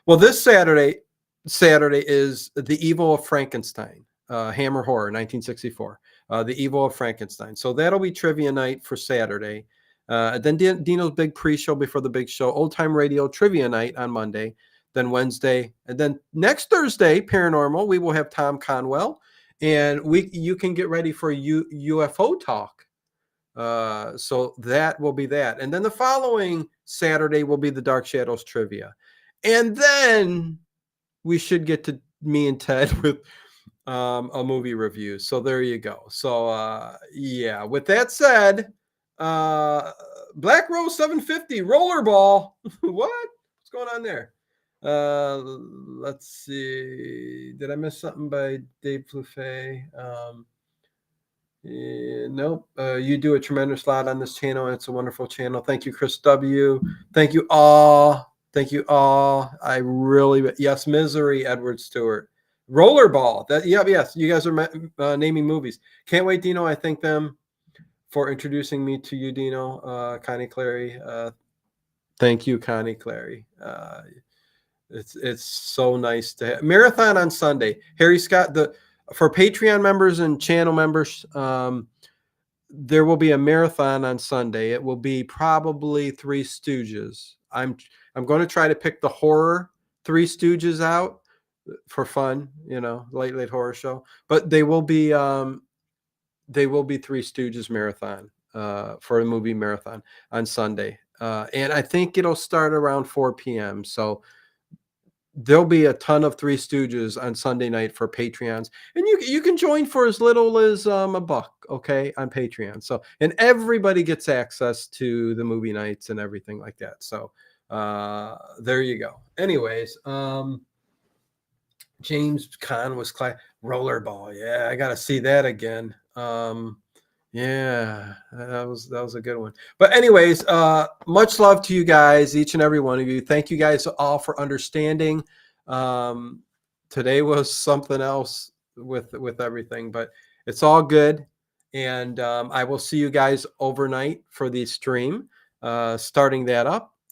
well, this Saturday is The Evil of Frankenstein. Hammer Horror, 1964. The Evil of Frankenstein. So that'll be trivia night for Saturday. Then Dino's big pre-show before the big show. Old Time Radio trivia night on Monday. Then Wednesday. And then next Thursday, Paranormal, we will have Tom Conwell. And you can get ready for UFO talk. So that will be that. And then the following Saturday will be the Dark Shadows trivia. And then we should get to me and Ted with a movie review. So there you go. So yeah, with that said, Black Rose 750 rollerball. What? What's going on there? Let's see. Did I miss something by Dave Flufay? Nope. You do a tremendous lot on this channel. It's a wonderful channel. Thank you, Chris W. Thank you all. Thank you all. I really, yes, Misery, Edward Stewart. Rollerball. That, yeah, yes. You guys are naming movies. Can't wait, Dino. I thank them for introducing me to you, Dino. Connie Clary. Thank you, Connie Clary. It's so nice to have marathon on Sunday. Harry Scott, for Patreon members and channel members, there will be a marathon on Sunday. It will be probably Three Stooges. I'm going to try to pick the horror Three Stooges out for fun, late horror show. But they will be Three Stooges marathon for a movie marathon on Sunday, and I think it'll start around 4 p.m. So there'll be a ton of Three Stooges on Sunday night for Patreons, and you can join for as little as $1, okay, on Patreon. So, and everybody gets access to the movie nights and everything like that. So there you go. Anyways, James Caan was rollerball. Yeah, I got to see that again. Yeah, that was a good one. But anyways, much love to you guys, each and every one of you. Thank you guys all for understanding. Today was something else with everything, but it's all good. And I will see you guys overnight for the stream, starting that up.